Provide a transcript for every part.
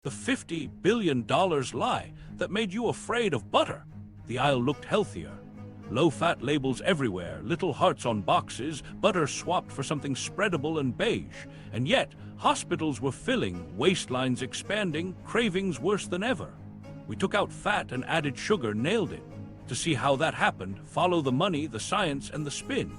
The $50 billion lie that made you afraid of butter. The aisle looked healthier. Low-fat labels everywhere, little hearts on boxes, butter swapped for something spreadable and beige. And yet, hospitals were filling, waistlines expanding, cravings worse than ever. We took out fat and added sugar, nailed it. To see how that happened, follow the money, the science, and the spin.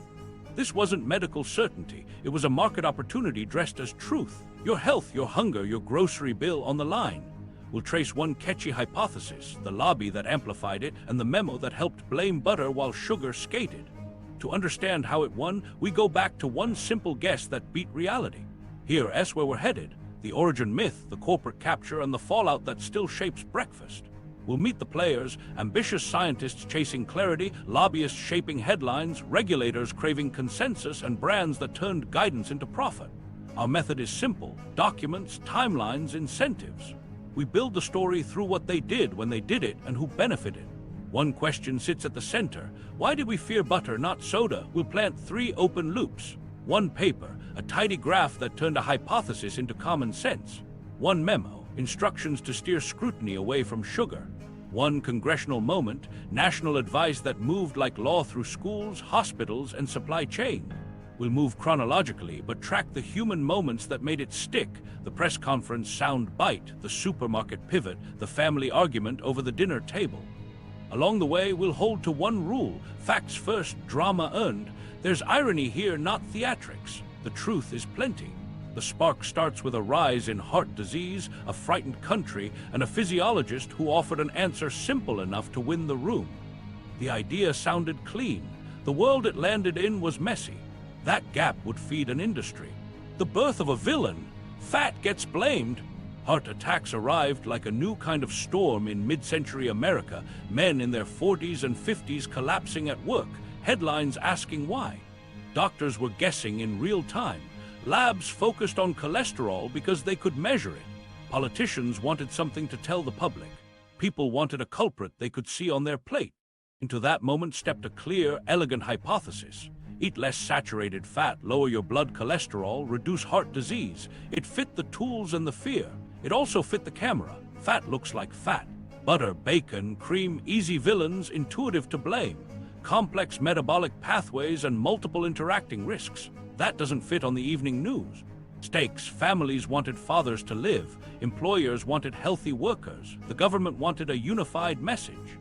This wasn't medical certainty. It was a market opportunity dressed as truth. Your health, your hunger, your grocery bill on the line. We'll trace one catchy hypothesis, the lobby that amplified it, and the memo that helped blame butter while sugar skated. To understand how it won, we go back to one simple guess that beat reality. Here's where we're headed. The origin myth, the corporate capture, and the fallout that still shapes breakfast. We'll meet the players, ambitious scientists chasing clarity, lobbyists shaping headlines, regulators craving consensus, and brands that turned guidance into profit. Our method is simple: documents, timelines, incentives. We build the story through what they did when they did it and who benefited. One question sits at the center. Why did we fear butter, not soda? We'll plant 3 open loops. One paper, a tidy graph that turned a hypothesis into common sense. One memo, instructions to steer scrutiny away from sugar. One congressional moment, national advice that moved like law through schools, hospitals, and supply chain. We'll move chronologically, but track the human moments that made it stick: the press conference sound bite, the supermarket pivot, the family argument over the dinner table. Along the way, we'll hold to one rule: facts first, drama earned. There's irony here, not theatrics. The truth is plenty. The spark starts with a rise in heart disease, a frightened country, and a physiologist who offered an answer simple enough to win the room. The idea sounded clean. The world it landed in was messy. That gap would feed an industry. The birth of a villain. Fat gets blamed. Heart attacks arrived like a new kind of storm in mid-century America. Men in their 40s and 50s collapsing at work. Headlines asking why. Doctors were guessing in real time. Labs focused on cholesterol because they could measure it. Politicians wanted something to tell the public. People wanted a culprit they could see on their plate. Into that moment stepped a clear, elegant hypothesis. Eat less saturated fat, lower your blood cholesterol, reduce heart disease. It fit the tools and the fear. It also fit the camera. Fat looks like fat. Butter, bacon, cream, easy villains, intuitive to blame. Complex metabolic pathways and multiple interacting risks. That doesn't fit on the evening news. Stakes: families wanted fathers to live. Employers wanted healthy workers. The government wanted a unified message.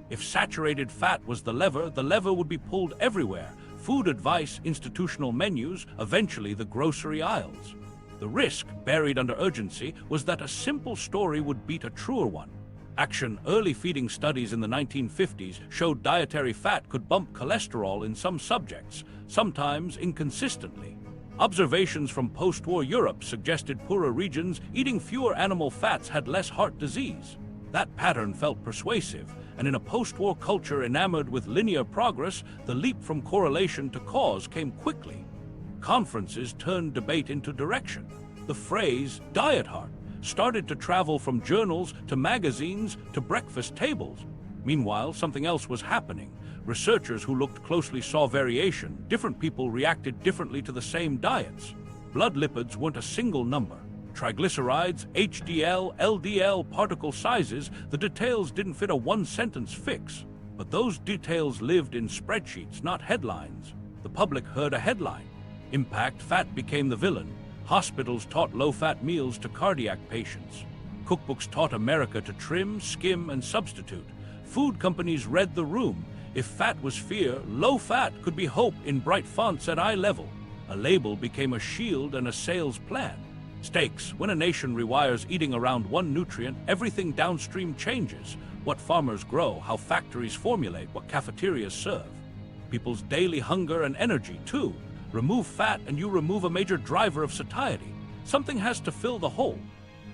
If saturated fat was the lever would be pulled everywhere. Food advice, institutional menus, eventually the grocery aisles. The risk, buried under urgency, was that a simple story would beat a truer one. Action: early feeding studies in the 1950s showed dietary fat could bump cholesterol in some subjects, sometimes inconsistently. Observations from post-war Europe suggested poorer regions eating fewer animal fats had less heart disease. That pattern felt persuasive, and in a post-war culture enamored with linear progress, the leap from correlation to cause came quickly. Conferences turned debate into direction. The phrase "diet heart" started to travel from journals to magazines to breakfast tables. Meanwhile, something else was happening. Researchers who looked closely saw variation. Different people reacted differently to the same diets. Blood lipids weren't a single number. Triglycerides, HDL, LDL, particle sizes, the details didn't fit a one-sentence fix. But those details lived in spreadsheets, not headlines. The public heard a headline. Impact: fat became the villain. Hospitals taught low-fat meals to cardiac patients. Cookbooks taught America to trim, skim, and substitute. Food companies read the room. If fat was fear, low-fat could be hope in bright fonts at eye level. A label became a shield and a sales plan. Stakes: when a nation rewires eating around one nutrient, everything downstream changes. What farmers grow, how factories formulate, what cafeterias serve. People's daily hunger and energy, too. Remove fat and you remove a major driver of satiety. Something has to fill the hole.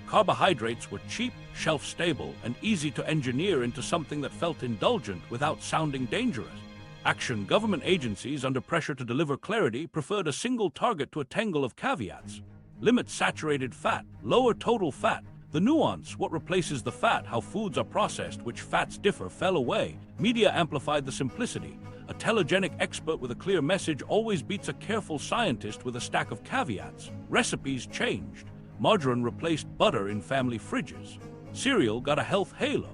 Carbohydrates were cheap, shelf-stable, and easy to engineer into something that felt indulgent without sounding dangerous. Action: government agencies, under pressure to deliver clarity, preferred a single target to a tangle of caveats. Limit saturated fat, lower total fat. The nuance, what replaces the fat, how foods are processed, which fats differ, fell away. Media amplified the simplicity. A telegenic expert with a clear message always beats a careful scientist with a stack of caveats. Recipes changed. Margarine replaced butter in family fridges. Cereal got a health halo.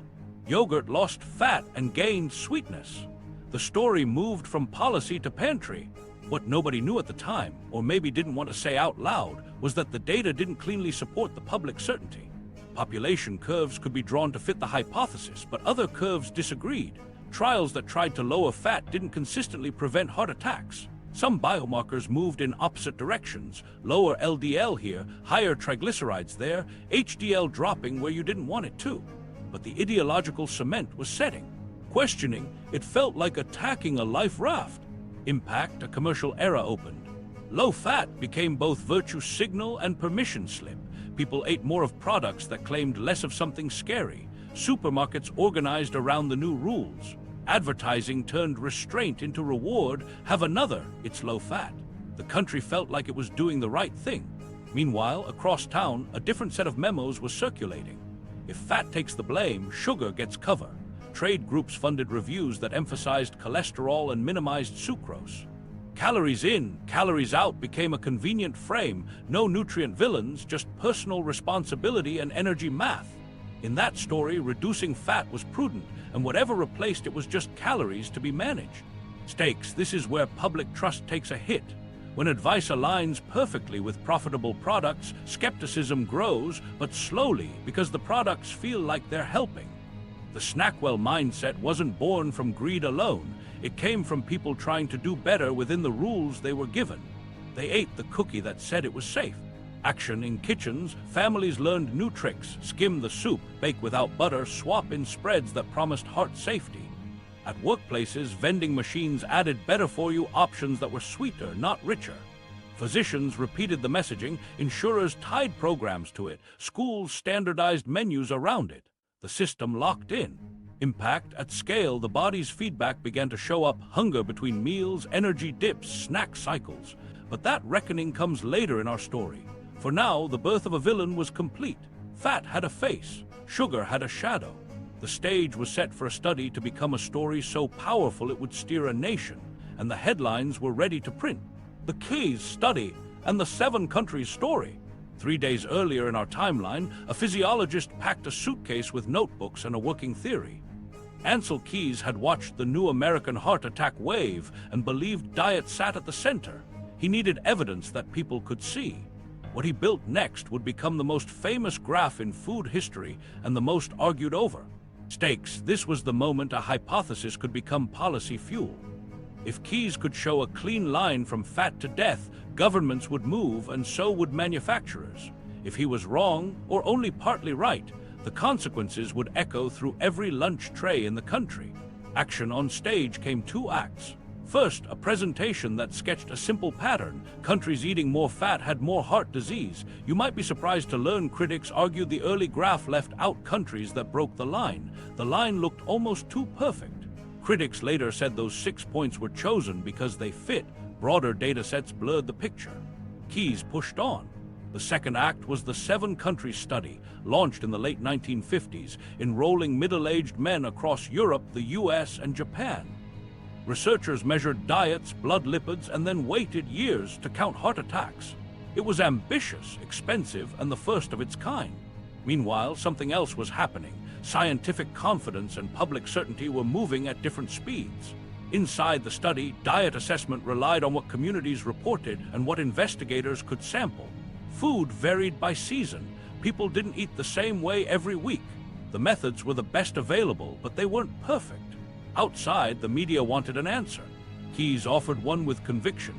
Yogurt lost fat and gained sweetness. The story moved from policy to pantry. What nobody knew at the time, or maybe didn't want to say out loud, was that the data didn't cleanly support the public certainty. Population curves could be drawn to fit the hypothesis, but other curves disagreed. Trials that tried to lower fat didn't consistently prevent heart attacks. Some biomarkers moved in opposite directions. Lower LDL here, higher triglycerides there, HDL dropping where you didn't want it to. But the ideological cement was setting. Questioning, it felt like attacking a life raft. Impact, a commercial era opened. Low fat became both virtue signal and permission slip. People ate more of products that claimed less of something scary. Supermarkets organized around the new rules. Advertising turned restraint into reward. Have another, it's low fat. The country felt like it was doing the right thing. Meanwhile, across town, a different set of memos was circulating. If fat takes the blame, sugar gets cover. Trade groups funded reviews that emphasized cholesterol and minimized sucrose. Calories in, calories out became a convenient frame. No nutrient villains, just personal responsibility and energy math. In that story, reducing fat was prudent, and whatever replaced it was just calories to be managed. Stakes, this is where public trust takes a hit. When advice aligns perfectly with profitable products, skepticism grows, but slowly, because the products feel like they're helping. The Snackwell mindset wasn't born from greed alone. It came from people trying to do better within the rules they were given. They ate the cookie that said it was safe. Action in kitchens, families learned new tricks: skim the soup, bake without butter, swap in spreads that promised heart safety. At workplaces, vending machines added better-for-you options that were sweeter, not richer. Physicians repeated the messaging, insurers tied programs to it, schools standardized menus around it. The system locked in. Impact, at scale, the body's feedback began to show up: hunger between meals, energy dips, snack cycles. But that reckoning comes later in our story. For now, the birth of a villain was complete. Fat had a face, sugar had a shadow. The stage was set for a study to become a story so powerful it would steer a nation, and the headlines were ready to print. The Keys study and the 7 countries story. 3 days earlier in our timeline, a physiologist packed a suitcase with notebooks and a working theory. Ancel Keys had watched the new American heart attack wave and believed diet sat at the center. He needed evidence that people could see. What he built next would become the most famous graph in food history and the most argued over. Stakes, this was the moment a hypothesis could become policy fuel. If Keys could show a clean line from fat to death, governments would move, and so would manufacturers. If he was wrong, or only partly right, the consequences would echo through every lunch tray in the country. Action on stage came 2 acts. First, a presentation that sketched a simple pattern. Countries eating more fat had more heart disease. You might be surprised to learn critics argued the early graph left out countries that broke the line. The line looked almost too perfect. Critics later said those 6 points were chosen because they fit. Broader data sets blurred the picture. Keys pushed on. The second act was the 7-country study, launched in the late 1950s, enrolling middle-aged men across Europe, the US, and Japan. Researchers measured diets, blood lipids, and then waited years to count heart attacks. It was ambitious, expensive, and the first of its kind. Meanwhile, something else was happening. Scientific confidence and public certainty were moving at different speeds. Inside the study, diet assessment relied on what communities reported and what investigators could sample. Food varied by season. People didn't eat the same way every week. The methods were the best available, but they weren't perfect. Outside, the media wanted an answer. Keys offered one with conviction.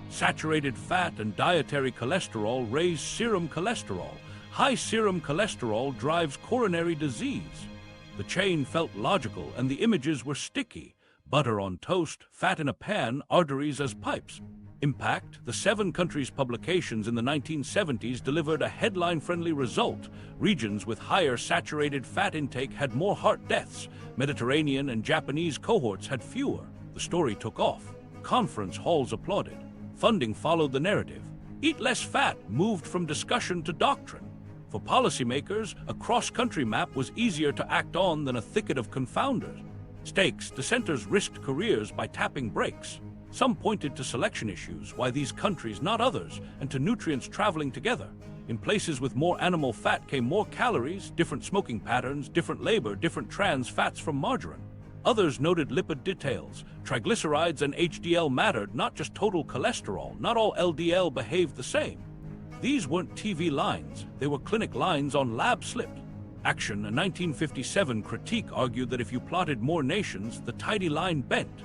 Saturated fat and dietary cholesterol raise serum cholesterol. High serum cholesterol drives coronary disease. The chain felt logical, and the images were sticky. Butter on toast, fat in a pan, arteries as pipes. Impact, the 7 countries' publications in the 1970s delivered a headline-friendly result. Regions with higher saturated fat intake had more heart deaths. Mediterranean and Japanese cohorts had fewer. The story took off. Conference halls applauded. Funding followed the narrative. Eat less fat moved from discussion to doctrine. For policymakers, a cross-country map was easier to act on than a thicket of confounders. Stakes, dissenters risked careers by tapping brakes. Some pointed to selection issues, why these countries, not others, and to nutrients traveling together. In places with more animal fat came more calories, different smoking patterns, different labor, different trans fats from margarine. Others noted lipid details. Triglycerides and HDL mattered, not just total cholesterol. Not all LDL behaved the same. These weren't TV lines, they were clinic lines on lab slips. Action, a 1957 critique, argued that if you plotted more nations, the tidy line bent.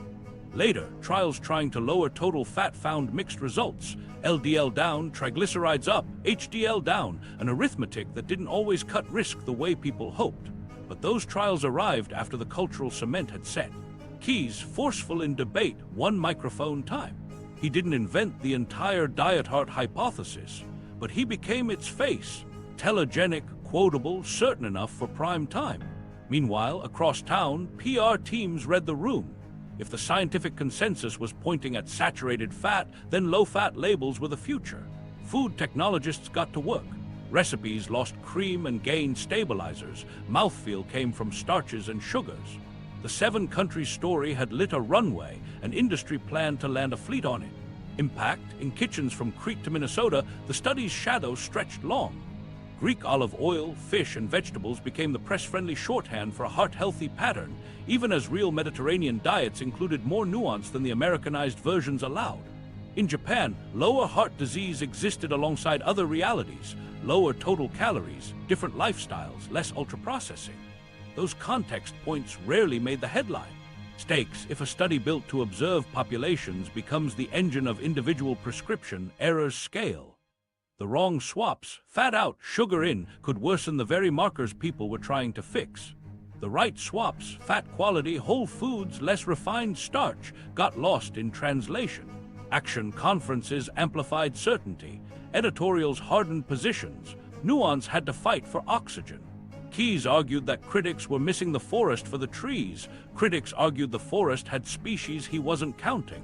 Later, trials trying to lower total fat found mixed results. LDL down, triglycerides up, HDL down, an arithmetic that didn't always cut risk the way people hoped. But those trials arrived after the cultural cement had set. Keyes, forceful in debate, one microphone time. He didn't invent the entire diet heart hypothesis, but he became its face, telegenic, quotable, certain enough for prime time. Meanwhile, across town, PR teams read the room. If the scientific consensus was pointing at saturated fat, then low-fat labels were the future. Food technologists got to work. Recipes lost cream and gained stabilizers. Mouthfeel came from starches and sugars. The 7 countries story had lit a runway, and industry planned to land a fleet on it. Impact, in kitchens from Crete to Minnesota, the study's shadow stretched long. Greek olive oil, fish, and vegetables became the press-friendly shorthand for a heart-healthy pattern, even as real Mediterranean diets included more nuance than the Americanized versions allowed. In Japan, lower heart disease existed alongside other realities: lower total calories, different lifestyles, less ultra-processing. Those context points rarely made the headline. Stakes, if a study built to observe populations becomes the engine of individual prescription, errors scale. The wrong swaps, fat out, sugar in, could worsen the very markers people were trying to fix. The right swaps, fat quality, whole foods, less refined starch, got lost in translation. Action conferences amplified certainty. Editorials hardened positions. Nuance had to fight for oxygen. Keyes argued that critics were missing the forest for the trees. Critics argued the forest had species he wasn't counting.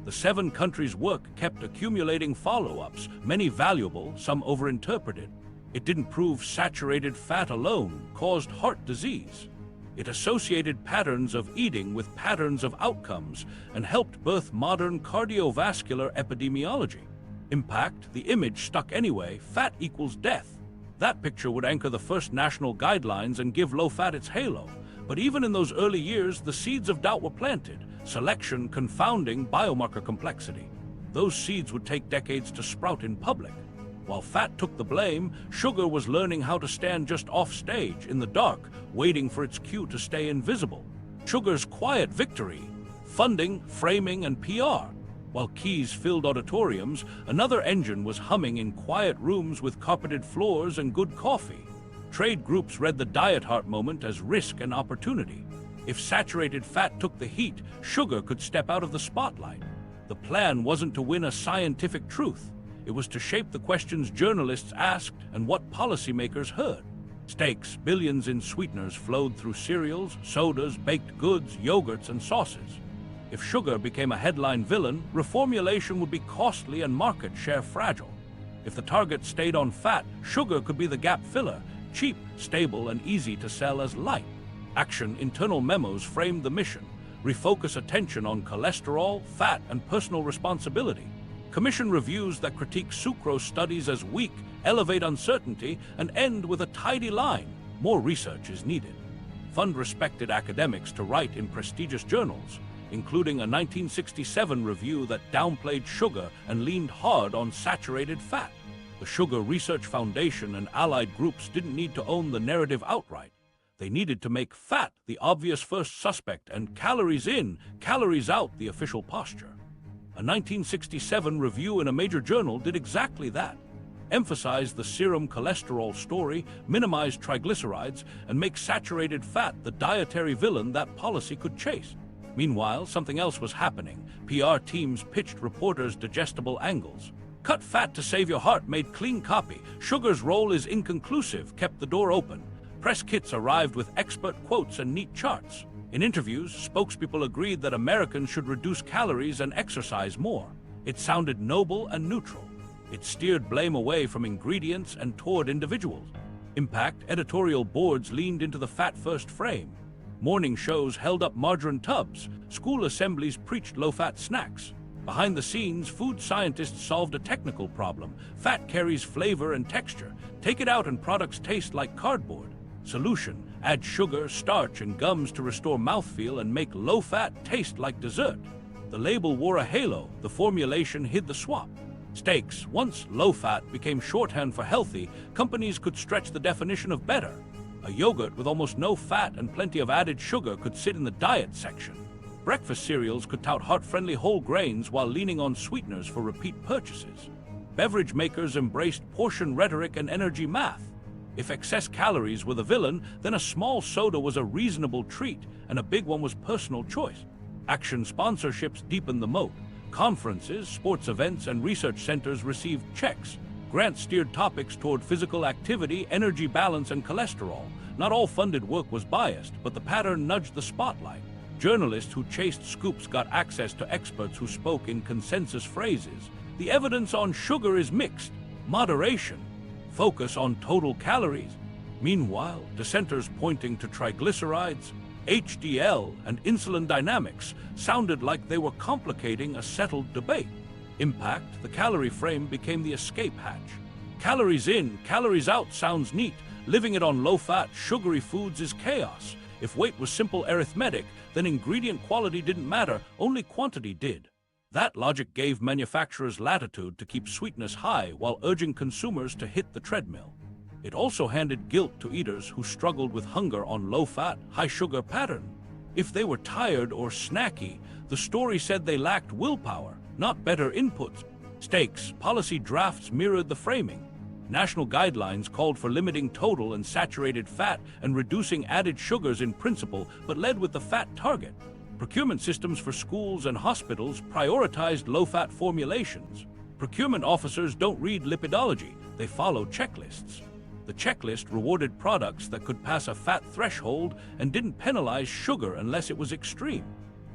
The 7 countries' work kept accumulating follow-ups, many valuable, some overinterpreted. It didn't prove saturated fat alone caused heart disease. It associated patterns of eating with patterns of outcomes and helped birth modern cardiovascular epidemiology. Impact, the image stuck anyway: fat equals death. That picture would anchor the first national guidelines and give low fat its halo. But even in those early years, the seeds of doubt were planted. Selection confounding biomarker complexity. Those seeds would take decades to sprout in public. While fat took the blame, sugar was learning how to stand just off stage, in the dark, waiting for its cue to stay invisible. Sugar's quiet victory: funding, framing, and PR. While Keyes filled auditoriums, another engine was humming in quiet rooms with carpeted floors and good coffee. Trade groups read the diet heart moment as risk and opportunity. If saturated fat took the heat, sugar could step out of the spotlight. The plan wasn't to win a scientific truth. It was to shape the questions journalists asked and what policymakers heard. Stakes, billions in sweeteners flowed through cereals, sodas, baked goods, yogurts, and sauces. If sugar became a headline villain, reformulation would be costly and market share fragile. If the target stayed on fat, sugar could be the gap filler, cheap, stable, and easy to sell as light. Action, internal memos framed the mission: refocus attention on cholesterol, fat, and personal responsibility. Commission reviews that critique sucrose studies as weak, elevate uncertainty, and end with a tidy line: more research is needed. Fund respected academics to write in prestigious journals, including a 1967 review that downplayed sugar and leaned hard on saturated fat. The Sugar Research Foundation and allied groups didn't need to own the narrative outright. They needed to make fat the obvious first suspect and calories in, calories out the official posture. A 1967 review in a major journal did exactly that: emphasize the serum cholesterol story, minimize triglycerides, and make saturated fat the dietary villain that policy could chase. Meanwhile, something else was happening. PR teams pitched reporters digestible angles. Cut fat to save your heart made clean copy. Sugar's role is inconclusive kept the door open. Press kits arrived with expert quotes and neat charts. In interviews, spokespeople agreed that Americans should reduce calories and exercise more. It sounded noble and neutral. It steered blame away from ingredients and toward individuals. Impact, editorial boards leaned into the fat-first frame. Morning shows held up margarine tubs. School assemblies preached low-fat snacks. Behind the scenes, food scientists solved a technical problem. Fat carries flavor and texture. Take it out and products taste like cardboard. Solution: add sugar, starch, and gums to restore mouthfeel and make low-fat taste like dessert. The label wore a halo. The formulation hid the swap. Steaks: once low-fat became shorthand for healthy, companies could stretch the definition of better. A yogurt with almost no fat and plenty of added sugar could sit in the diet section. Breakfast cereals could tout heart-friendly whole grains while leaning on sweeteners for repeat purchases. Beverage makers embraced portion rhetoric and energy math. If excess calories were the villain, then a small soda was a reasonable treat, and a big one was personal choice. Action sponsorships deepened the moat. Conferences, sports events, and research centers received checks. Grants steered topics toward physical activity, energy balance, and cholesterol. Not all funded work was biased, but the pattern nudged the spotlight. Journalists who chased scoops got access to experts who spoke in consensus phrases. The evidence on sugar is mixed. Moderation. Focus on total calories. Meanwhile, dissenters pointing to triglycerides, HDL, and insulin dynamics sounded like they were complicating a settled debate. Impact: the calorie frame became the escape hatch. Calories in, calories out sounds neat. Living it on low-fat, sugary foods is chaos. If weight was simple arithmetic, then ingredient quality didn't matter, only quantity did. That logic gave manufacturers latitude to keep sweetness high while urging consumers to hit the treadmill. It also handed guilt to eaters who struggled with hunger on low-fat, high-sugar pattern. If they were tired or snacky, the story said they lacked willpower, not better inputs. Steaks: policy drafts mirrored the framing. National guidelines called for limiting total and saturated fat and reducing added sugars in principle, but led with the fat target. Procurement systems for schools and hospitals prioritized low-fat formulations. Procurement officers don't read lipidology, they follow checklists. The checklist rewarded products that could pass a fat threshold and didn't penalize sugar unless it was extreme.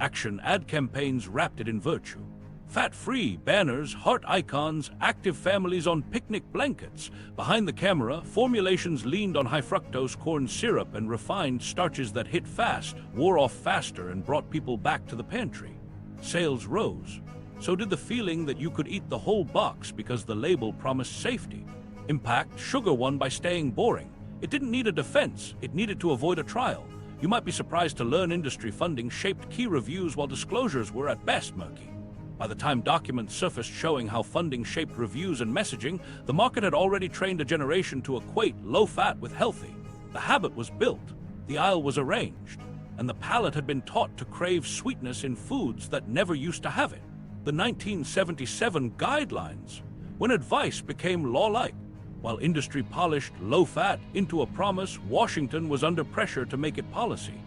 Action ad campaigns wrapped it in virtue. Fat-free banners, heart icons, active families on picnic blankets. Behind the camera, formulations leaned on high-fructose corn syrup and refined starches that hit fast, wore off faster, and brought people back to the pantry. Sales rose. So did the feeling that you could eat the whole box because the label promised safety. Impact: sugar won by staying boring. It didn't need a defense, it needed to avoid a trial. You might be surprised to learn industry funding shaped key reviews while disclosures were at best murky. By the time documents surfaced showing how funding shaped reviews and messaging, the market had already trained a generation to equate low-fat with healthy. The habit was built, the aisle was arranged, and the palate had been taught to crave sweetness in foods that never used to have it. The 1977 guidelines, when advice became law-like. While industry polished low-fat into a promise, Washington was under pressure to make it policy.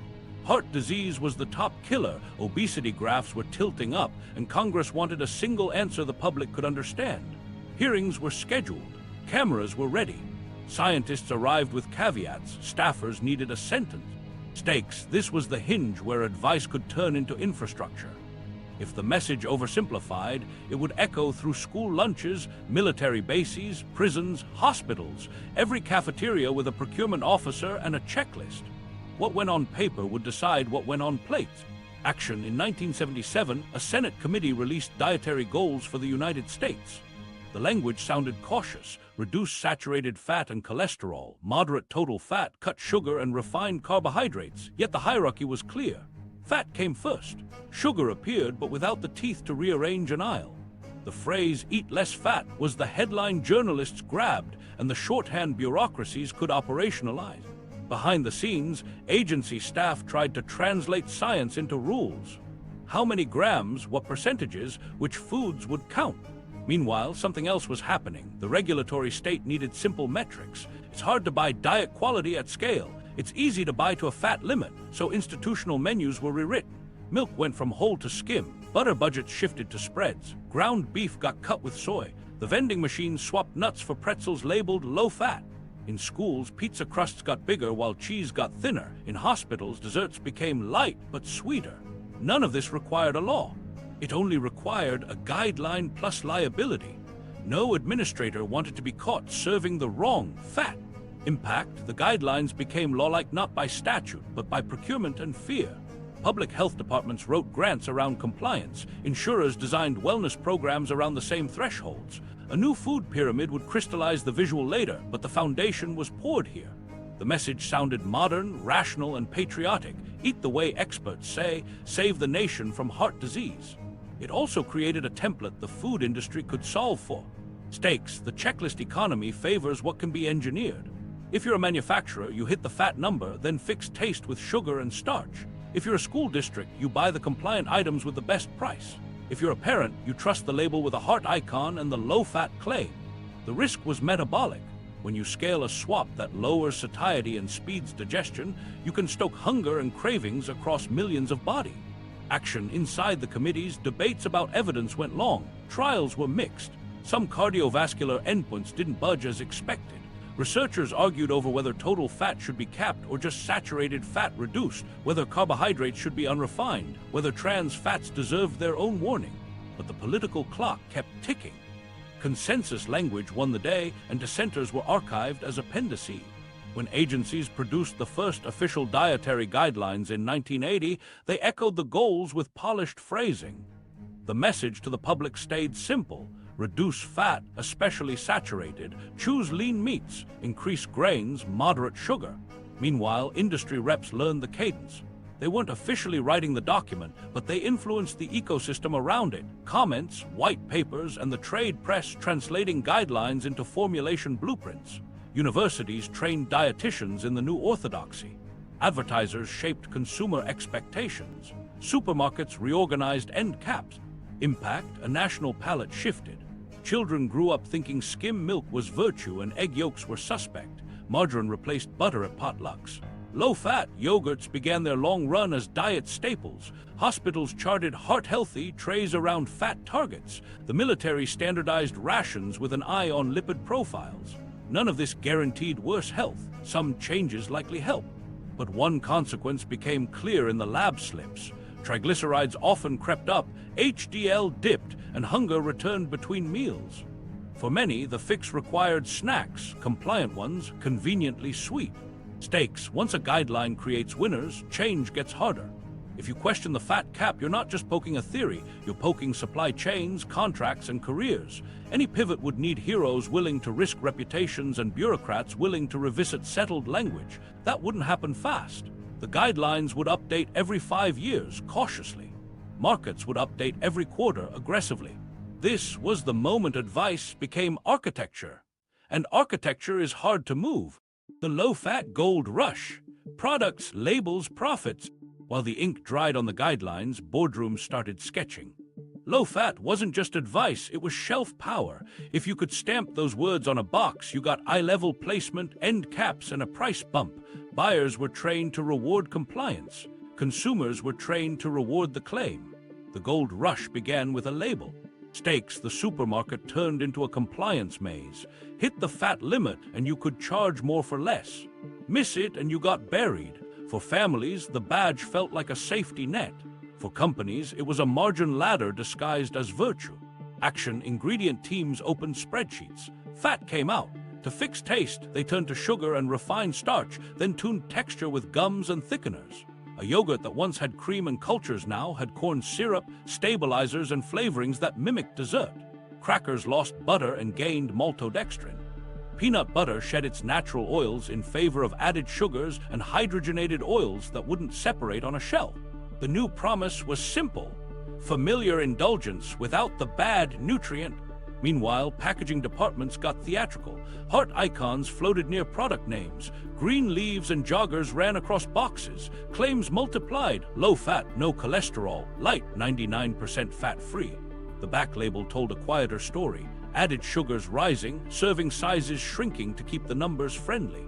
Heart disease was the top killer, obesity graphs were tilting up, and Congress wanted a single answer the public could understand. Hearings were scheduled, cameras were ready. Scientists arrived with caveats, staffers needed a sentence. Steaks: this was the hinge where advice could turn into infrastructure. If the message oversimplified, it would echo through school lunches, military bases, prisons, hospitals, every cafeteria with a procurement officer and a checklist. What went on paper would decide what went on plates. Action: in 1977, a Senate committee released Dietary Goals for the United States. The language sounded cautious: reduce saturated fat and cholesterol, moderate total fat, cut sugar and refined carbohydrates, yet the hierarchy was clear. Fat came first. Sugar appeared, but without the teeth to rearrange an aisle. The phrase, "eat less fat," was the headline journalists grabbed, and the shorthand bureaucracies could operationalize. Behind the scenes, agency staff tried to translate science into rules. How many grams, what percentages, which foods would count? Meanwhile, something else was happening. The regulatory state needed simple metrics. It's hard to buy diet quality at scale. It's easy to buy to a fat limit, so institutional menus were rewritten. Milk went from whole to skim. Butter budgets shifted to spreads. Ground beef got cut with soy. The vending machines swapped nuts for pretzels labeled low-fat. In schools, pizza crusts got bigger while cheese got thinner. In hospitals, desserts became light but sweeter. None of this required a law. It only required a guideline plus liability. No administrator wanted to be caught serving the wrong fat. Impact: the guidelines became law-like not by statute, but by procurement and fear. Public health departments wrote grants around compliance. Insurers designed wellness programs around the same thresholds. A new food pyramid would crystallize the visual later, but the foundation was poured here. The message sounded modern, rational, and patriotic. Eat the way experts say, save the nation from heart disease. It also created a template the food industry could solve for. Steaks, the checklist economy favors what can be engineered. If you're a manufacturer, you hit the fat number, then fix taste with sugar and starch. If you're a school district, you buy the compliant items with the best price. If you're a parent, you trust the label with a heart icon and the low-fat claim. The risk was metabolic. When you scale a swap that lowers satiety and speeds digestion, you can stoke hunger and cravings across millions of bodies. Action inside the committees, debates about evidence went long. Trials were mixed. Some cardiovascular endpoints didn't budge as expected. Researchers argued over whether total fat should be capped or just saturated fat reduced, whether carbohydrates should be unrefined, whether trans fats deserved their own warning. But the political clock kept ticking. Consensus language won the day, and dissenters were archived as appendices. When agencies produced the first official dietary guidelines in 1980, they echoed the goals with polished phrasing. The message to the public stayed simple: reduce fat, especially saturated, choose lean meats, increase grains, moderate sugar. Meanwhile, industry reps learned the cadence. They weren't officially writing the document, but they influenced the ecosystem around it. Comments, white papers, and the trade press translating guidelines into formulation blueprints. Universities trained dietitians in the new orthodoxy. Advertisers shaped consumer expectations. Supermarkets reorganized end caps. Impact, a national palate shifted. Children grew up thinking skim milk was virtue and egg yolks were suspect. Margarine replaced butter at potlucks. Low-fat yogurts began their long run as diet staples. Hospitals charted heart-healthy trays around fat targets. The military standardized rations with an eye on lipid profiles. None of this guaranteed worse health. Some changes likely helped. But one consequence became clear in the lab slips. Triglycerides often crept up, HDL dipped, and hunger returned between meals. For many, the fix required snacks, compliant ones, conveniently sweet. Steaks, once a guideline creates winners, change gets harder. If you question the fat cap, you're not just poking a theory, you're poking supply chains, contracts, and careers. Any pivot would need heroes willing to risk reputations and bureaucrats willing to revisit settled language. That wouldn't happen fast. The guidelines would update every 5 years, cautiously. Markets would update every quarter, aggressively. This was the moment advice became architecture. And architecture is hard to move. The low-fat gold rush. Products, labels, profits. While the ink dried on the guidelines, boardrooms started sketching. Low-fat wasn't just advice, it was shelf power. If you could stamp those words on a box, you got eye-level placement, end caps, and a price bump. Buyers were trained to reward compliance. Consumers were trained to reward the claim. The gold rush began with a label. Steaks, the supermarket turned into a compliance maze. Hit the fat limit and you could charge more for less. Miss it and you got buried. For families, the badge felt like a safety net. For companies, it was a margin ladder disguised as virtue. Action ingredient teams opened spreadsheets. Fat came out. To fix taste, they turned to sugar and refined starch, then tuned texture with gums and thickeners. A yogurt that once had cream and cultures now had corn syrup, stabilizers, and flavorings that mimicked dessert. Crackers lost butter and gained maltodextrin. Peanut butter shed its natural oils in favor of added sugars and hydrogenated oils that wouldn't separate on a shelf. The new promise was simple: familiar indulgence without the bad nutrient. Meanwhile, packaging departments got theatrical. Heart icons floated near product names. Green leaves and joggers ran across boxes. Claims multiplied: low fat, no cholesterol, light, 99% fat-free. The back label told a quieter story. Added sugars rising, serving sizes shrinking to keep the numbers friendly.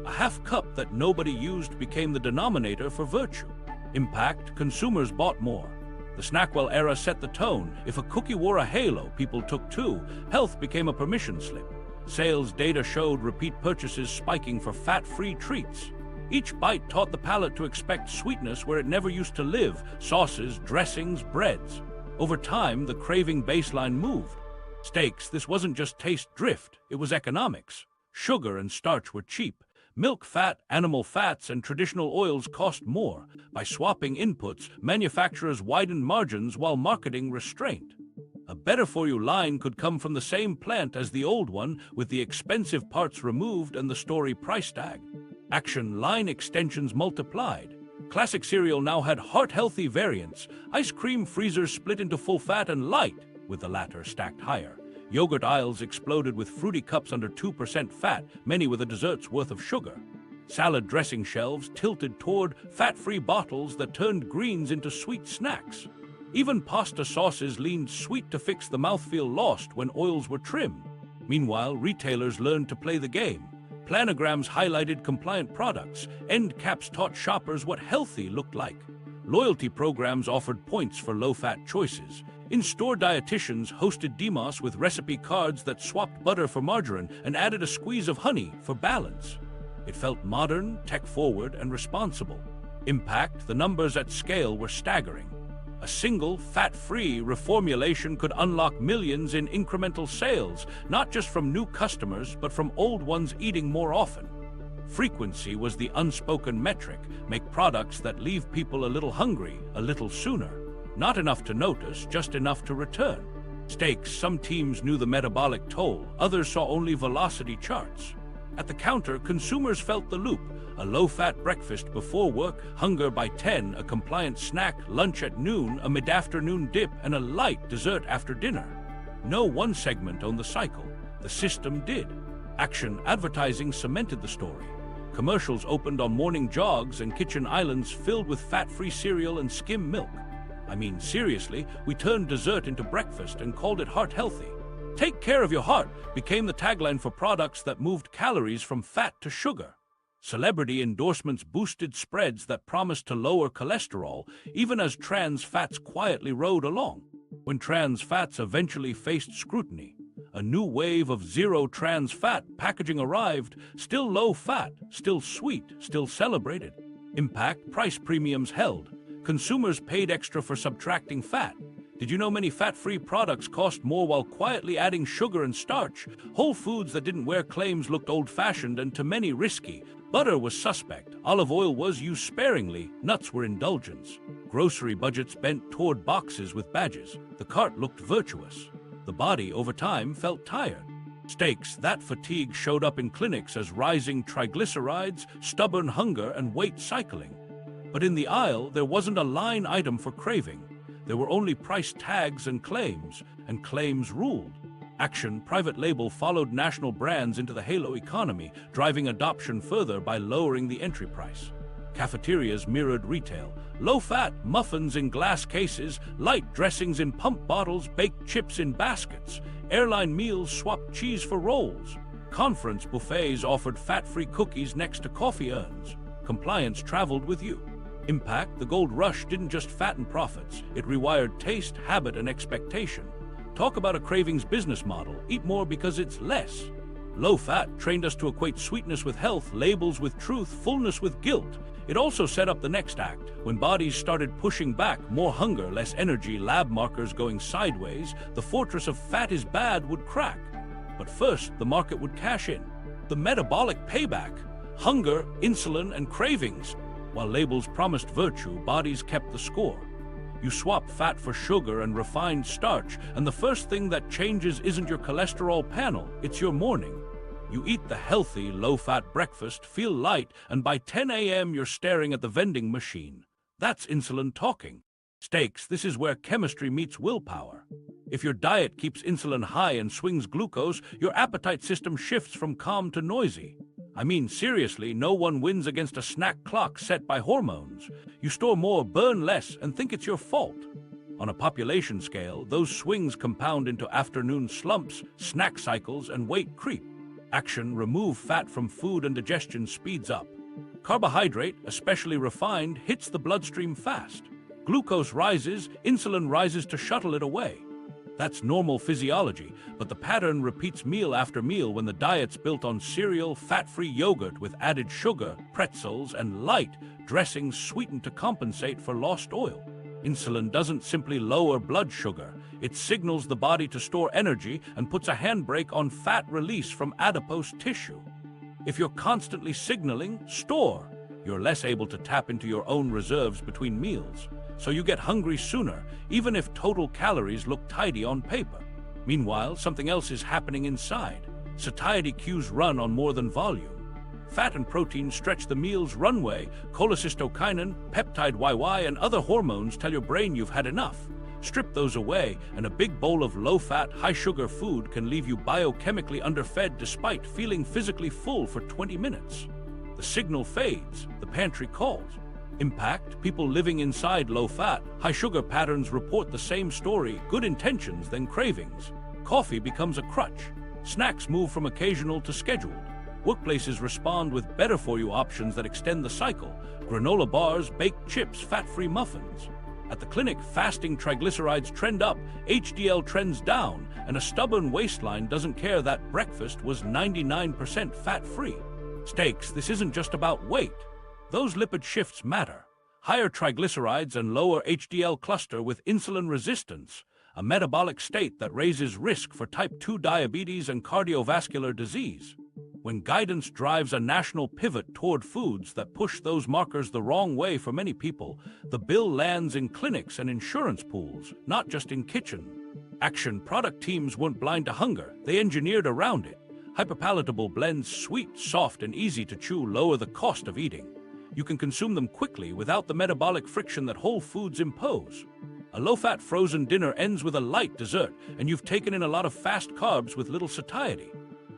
A half cup that nobody used became the denominator for virtue. Impact: consumers bought more. The Snackwell era set the tone. If a cookie wore a halo, people took two. Health became a permission slip. Sales data showed repeat purchases spiking for fat-free treats. Each bite taught the palate to expect sweetness where it never used to live: sauces, dressings, breads. Over time, the craving baseline moved. Steaks, this wasn't just taste drift, it was economics. Sugar and starch were cheap. Milk fat, animal fats, and traditional oils cost more. By swapping inputs, manufacturers widened margins while marketing restraint. A better-for-you line could come from the same plant as the old one, with the expensive parts removed and the story price tag. Action line extensions multiplied. Classic cereal now had heart-healthy variants. Ice cream freezers split into full fat and light, with the latter stacked higher. Yogurt aisles exploded with fruity cups under 2% fat, many with a dessert's worth of sugar. Salad dressing shelves tilted toward fat-free bottles that turned greens into sweet snacks. Even pasta sauces leaned sweet to fix the mouthfeel lost when oils were trimmed. Meanwhile, retailers learned to play the game. Planograms highlighted compliant products. End caps taught shoppers what healthy looked like. Loyalty programs offered points for low-fat choices. In-store dietitians hosted demos with recipe cards that swapped butter for margarine and added a squeeze of honey for balance. It felt modern, tech-forward, and responsible. Impact, the numbers at scale were staggering. A single, fat-free reformulation could unlock millions in incremental sales, not just from new customers, but from old ones eating more often. Frequency was the unspoken metric. Make products that leave people a little hungry, a little sooner. Not enough to notice, just enough to return. Stakes, some teams knew the metabolic toll, others saw only velocity charts. At the counter, consumers felt the loop. A low-fat breakfast before work, hunger by 10, a compliant snack, lunch at noon, a mid-afternoon dip, and a light dessert after dinner. No one segment owned the cycle. The system did. Action advertising cemented the story. Commercials opened on morning jogs and kitchen islands filled with fat-free cereal and skim milk. I mean, seriously, we turned dessert into breakfast and called it heart-healthy. Take care of your heart became the tagline for products that moved calories from fat to sugar. Celebrity endorsements boosted spreads that promised to lower cholesterol, even as trans fats quietly rode along. When trans fats eventually faced scrutiny, a new wave of zero trans fat packaging arrived, still low fat, still sweet, still celebrated. Impact, price premiums held. Consumers paid extra for subtracting fat. Did you know many fat-free products cost more while quietly adding sugar and starch? Whole foods that didn't wear claims looked old-fashioned and to many risky. Butter was suspect. Olive oil was used sparingly. Nuts were indulgence. Grocery budgets bent toward boxes with badges. The cart looked virtuous. The body, over time, felt tired. Stakes, that fatigue showed up in clinics as rising triglycerides, stubborn hunger, and weight cycling. But in the aisle, there wasn't a line item for craving. There were only price tags and claims ruled. Action, private label followed national brands into the halo economy, driving adoption further by lowering the entry price. Cafeterias mirrored retail. Low-fat muffins in glass cases, light dressings in pump bottles, baked chips in baskets. Airline meals swapped cheese for rolls. Conference buffets offered fat-free cookies next to coffee urns. Compliance traveled with you. Impact, the gold rush didn't just fatten profits, it rewired taste, habit, and expectation. Talk about a Cravings business model. Eat more because it's less. Low fat trained us to equate sweetness with health, labels with truth, fullness with guilt. It also set up the next act. When bodies started pushing back, more hunger, less energy, lab markers going sideways, the fortress of fat is bad would crack. But first, the market would cash in. The metabolic payback. Hunger, insulin, and cravings. While labels promised virtue, bodies kept the score. You swap fat for sugar and refined starch, and the first thing that changes isn't your cholesterol panel, it's your morning. You eat the healthy, low-fat breakfast, feel light, and by 10 a.m. you're staring at the vending machine. That's insulin talking. Stakes, this is where chemistry meets willpower. If your diet keeps insulin high and swings glucose, your appetite system shifts from calm to noisy. I mean, seriously, no one wins against a snack clock set by hormones. You store more, burn less, and think it's your fault. On a population scale, those swings compound into afternoon slumps, snack cycles, and weight creep. Action, remove fat from food and digestion speeds up. Carbohydrate, especially refined, hits the bloodstream fast. Glucose rises, insulin rises to shuttle it away. That's normal physiology, but the pattern repeats meal after meal when the diet's built on cereal, fat-free yogurt with added sugar, pretzels, and light dressings sweetened to compensate for lost oil. Insulin doesn't simply lower blood sugar. It signals the body to store energy and puts a handbrake on fat release from adipose tissue. If you're constantly signaling, store. You're less able to tap into your own reserves between meals, so you get hungry sooner, even if total calories look tidy on paper. Meanwhile, something else is happening inside. Satiety cues run on more than volume. Fat and protein stretch the meal's runway. Cholecystokinin, peptide YY, and other hormones tell your brain you've had enough. Strip those away, and a big bowl of low-fat, high-sugar food can leave you biochemically underfed despite feeling physically full for 20 minutes. The signal fades, the pantry calls. Impact: people living inside low-fat, high-sugar patterns report the same story, good intentions, then cravings. Coffee becomes a crutch. Snacks move from occasional to scheduled. Workplaces respond with better-for-you options that extend the cycle. Granola bars, baked chips, fat-free muffins. At the clinic, fasting triglycerides trend up, HDL trends down, and a stubborn waistline doesn't care that breakfast was 99% fat-free. Stakes: this isn't just about weight. Those lipid shifts matter. Higher triglycerides and lower HDL cluster with insulin resistance, a metabolic state that raises risk for type 2 diabetes and cardiovascular disease. When guidance drives a national pivot toward foods that push those markers the wrong way for many people, the bill lands in clinics and insurance pools, not just in kitchen. Action: product teams weren't blind to hunger, they engineered around it. Hyperpalatable blends, sweet, soft, and easy to chew, lower the cost of eating. You can consume them quickly without the metabolic friction that whole foods impose. A low-fat frozen dinner ends with a light dessert, and you've taken in a lot of fast carbs with little satiety.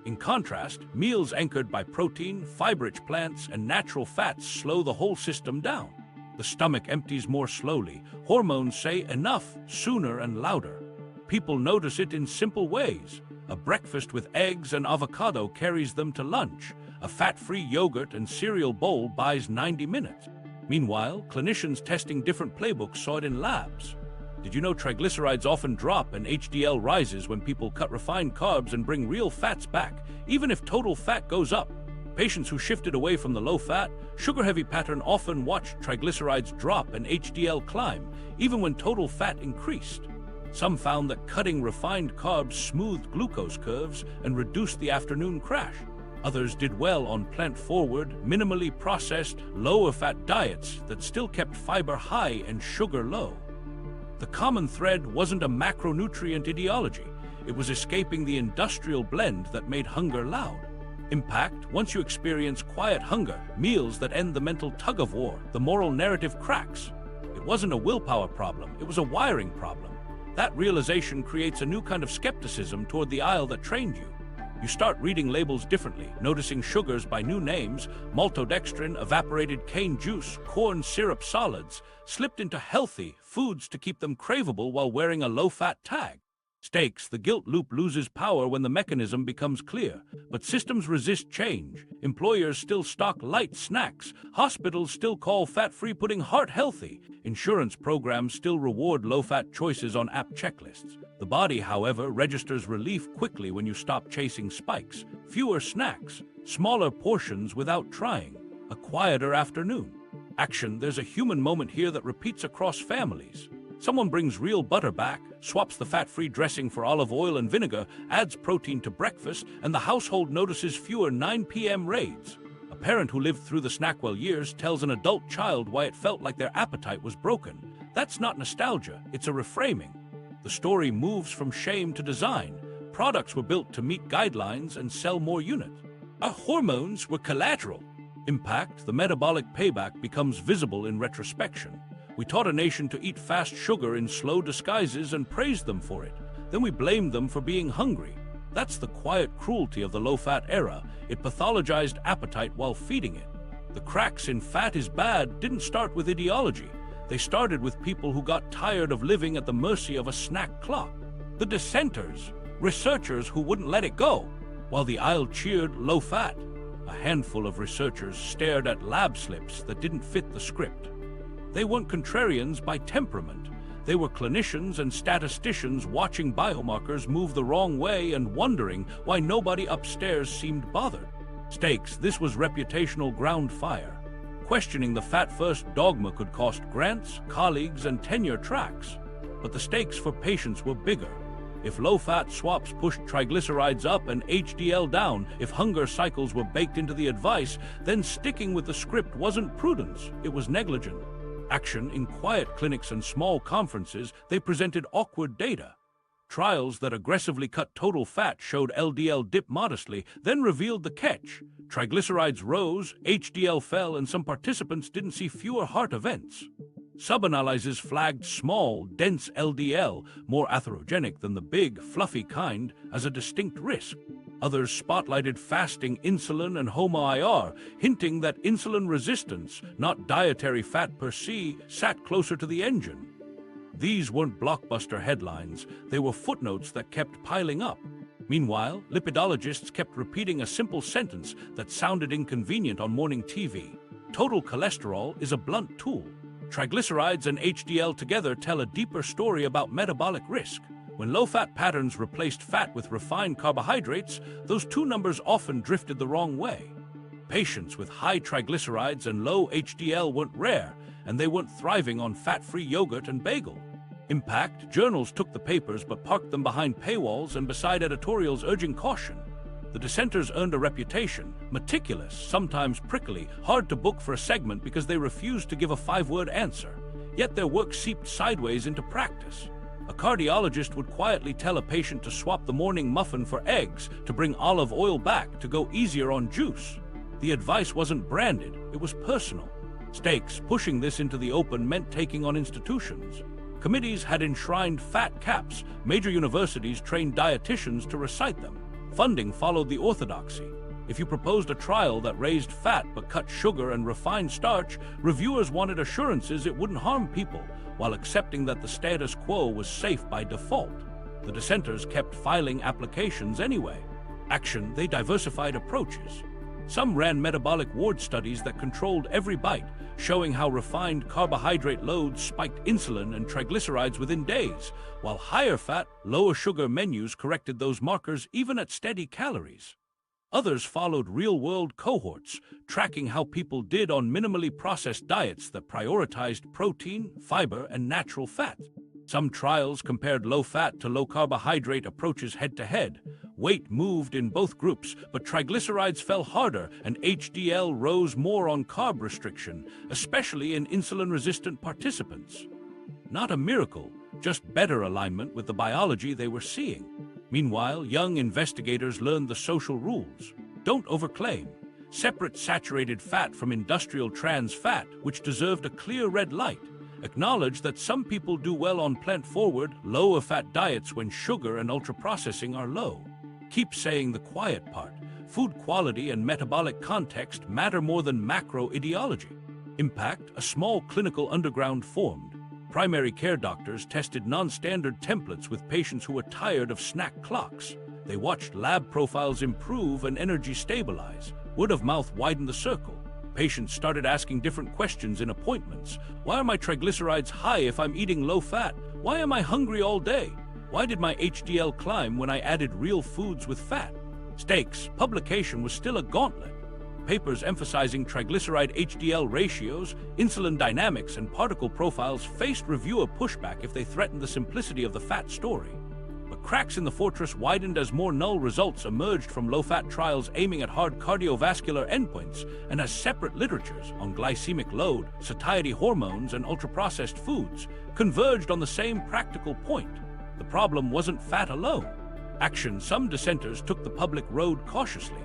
In contrast, meals anchored by protein, fiber-rich plants, and natural fats slow the whole system down. The stomach empties more slowly. Hormones say enough sooner and louder. People notice it in simple ways. A breakfast with eggs and avocado carries them to lunch. A fat-free yogurt and cereal bowl buys 90 minutes. Meanwhile, clinicians testing different playbooks saw it in labs. Did you know triglycerides often drop and HDL rises when people cut refined carbs and bring real fats back, even if total fat goes up? Patients who shifted away from the low-fat, sugar-heavy pattern often watched triglycerides drop and HDL climb, even when total fat increased. Some found that cutting refined carbs smoothed glucose curves and reduced the afternoon crash. Others did well on plant-forward, minimally processed, lower-fat diets that still kept fiber high and sugar low. The common thread wasn't a macronutrient ideology. It was escaping the industrial blend that made hunger loud. Impact: once you experience quiet hunger, meals that end the mental tug-of-war, the moral narrative cracks. It wasn't a willpower problem, it was a wiring problem. That realization creates a new kind of skepticism toward the aisle that trained you. You start reading labels differently, noticing sugars by new names: maltodextrin, evaporated cane juice, corn syrup solids, slipped into healthy foods to keep them craveable while wearing a low-fat tag. Stakes: the guilt loop loses power when the mechanism becomes clear. But systems resist change. Employers still stock light snacks. Hospitals still call fat-free pudding heart healthy. Insurance programs still reward low-fat choices on app checklists. The body, however, registers relief quickly when you stop chasing spikes. Fewer snacks, smaller portions without trying, a quieter afternoon. Action: there's a human moment here that repeats across families. Someone brings real butter back, swaps the fat-free dressing for olive oil and vinegar, adds protein to breakfast, and the household notices fewer 9 p.m. raids. A parent who lived through the Snackwell years tells an adult child why it felt like their appetite was broken. That's not nostalgia, it's a reframing. The story moves from shame to design. Products were built to meet guidelines and sell more units. Our hormones were collateral. Impact: the metabolic payback becomes visible in retrospection. We taught a nation to eat fast sugar in slow disguises and praised them for it. Then we blamed them for being hungry. That's the quiet cruelty of the low-fat era. It pathologized appetite while feeding it. The cracks in fat is bad didn't start with ideology. They started with people who got tired of living at the mercy of a snack clock. The Dissenters, researchers who wouldn't let it go. While the aisle cheered low-fat, a handful of researchers stared at lab slips that didn't fit the script. They weren't contrarians by temperament. They were clinicians and statisticians watching biomarkers move the wrong way and wondering why nobody upstairs seemed bothered. Stakes: this was reputational ground fire. Questioning the fat-first dogma could cost grants, colleagues, and tenure tracks. But the stakes for patients were bigger. if low-fat swaps pushed triglycerides up and HDL down, if hunger cycles were baked into the advice, then sticking with the script wasn't prudence, it was negligent. Action: in quiet clinics and small conferences, they presented awkward data. Trials that aggressively cut total fat showed LDL dip modestly, then revealed the catch. Triglycerides rose, HDL fell, and some participants didn't see fewer heart events. Sub-analyses flagged small, dense LDL, more atherogenic than the big, fluffy kind, as a distinct risk. Others spotlighted fasting insulin and HOMA-IR, hinting that insulin resistance, not dietary fat per se, sat closer to the engine. These weren't blockbuster headlines, they were footnotes that kept piling up. Meanwhile, lipidologists kept repeating a simple sentence that sounded inconvenient on morning TV. Total cholesterol is a blunt tool. Triglycerides and HDL together tell a deeper story about metabolic risk. When low-fat patterns replaced fat with refined carbohydrates, those two numbers often drifted the wrong way. Patients with high triglycerides and low HDL weren't rare, and they weren't thriving on fat-free yogurt and bagel. Impact journals took the papers but parked them behind paywalls and beside editorials urging caution. The Dissenters earned a reputation: meticulous, sometimes prickly, hard to book for a segment because they refused to give a 5-word answer. Yet their work seeped sideways into practice. A cardiologist would quietly tell a patient to swap the morning muffin for eggs, to bring olive oil back, to go easier on juice. The advice wasn't branded, it was personal. Stakes: pushing this into the open meant taking on institutions. Committees had enshrined fat caps, major universities trained dietitians to recite them. Funding followed the orthodoxy. If you proposed a trial that raised fat but cut sugar and refined starch, reviewers wanted assurances it wouldn't harm people, while accepting that the status quo was safe by default. The Dissenters kept filing applications anyway. Action: they diversified approaches. Some ran metabolic ward studies that controlled every bite, showing how refined carbohydrate loads spiked insulin and triglycerides within days, while higher fat, lower sugar menus corrected those markers even at steady calories. Others followed real-world cohorts, tracking how people did on minimally processed diets that prioritized protein, fiber, and natural fat. Some trials compared low-fat to low-carbohydrate approaches head-to-head. Weight moved in both groups, but triglycerides fell harder and HDL rose more on carb restriction, especially in insulin-resistant participants. Not a miracle, just better alignment with the biology they were seeing. Meanwhile, young investigators learned the social rules. Don't overclaim. Separate saturated fat from industrial trans fat, which deserved a clear red light. Acknowledge that some people do well on plant-forward, lower-fat diets when sugar and ultra-processing are low. Keep saying the quiet part. Food quality and metabolic context matter more than macro ideology. Impact: a small clinical underground formed. Primary care doctors tested non-standard templates with patients who were tired of snack clocks. They watched lab profiles improve and energy stabilize. Word of mouth widened the circle. Patients started asking different questions in appointments. Why are my triglycerides high if I'm eating low fat? Why am I hungry all day? Why did my HDL climb when I added real foods with fat? Stakes: publication was still a gauntlet. Papers emphasizing triglyceride HDL ratios, insulin dynamics, and particle profiles faced reviewer pushback if they threatened the simplicity of the fat story. But cracks in the fortress widened as more null results emerged from low-fat trials aiming at hard cardiovascular endpoints, and as separate literatures on glycemic load, satiety hormones, and ultra-processed foods converged on the same practical point. The problem wasn't fat alone. Action: some dissenters took the public road cautiously.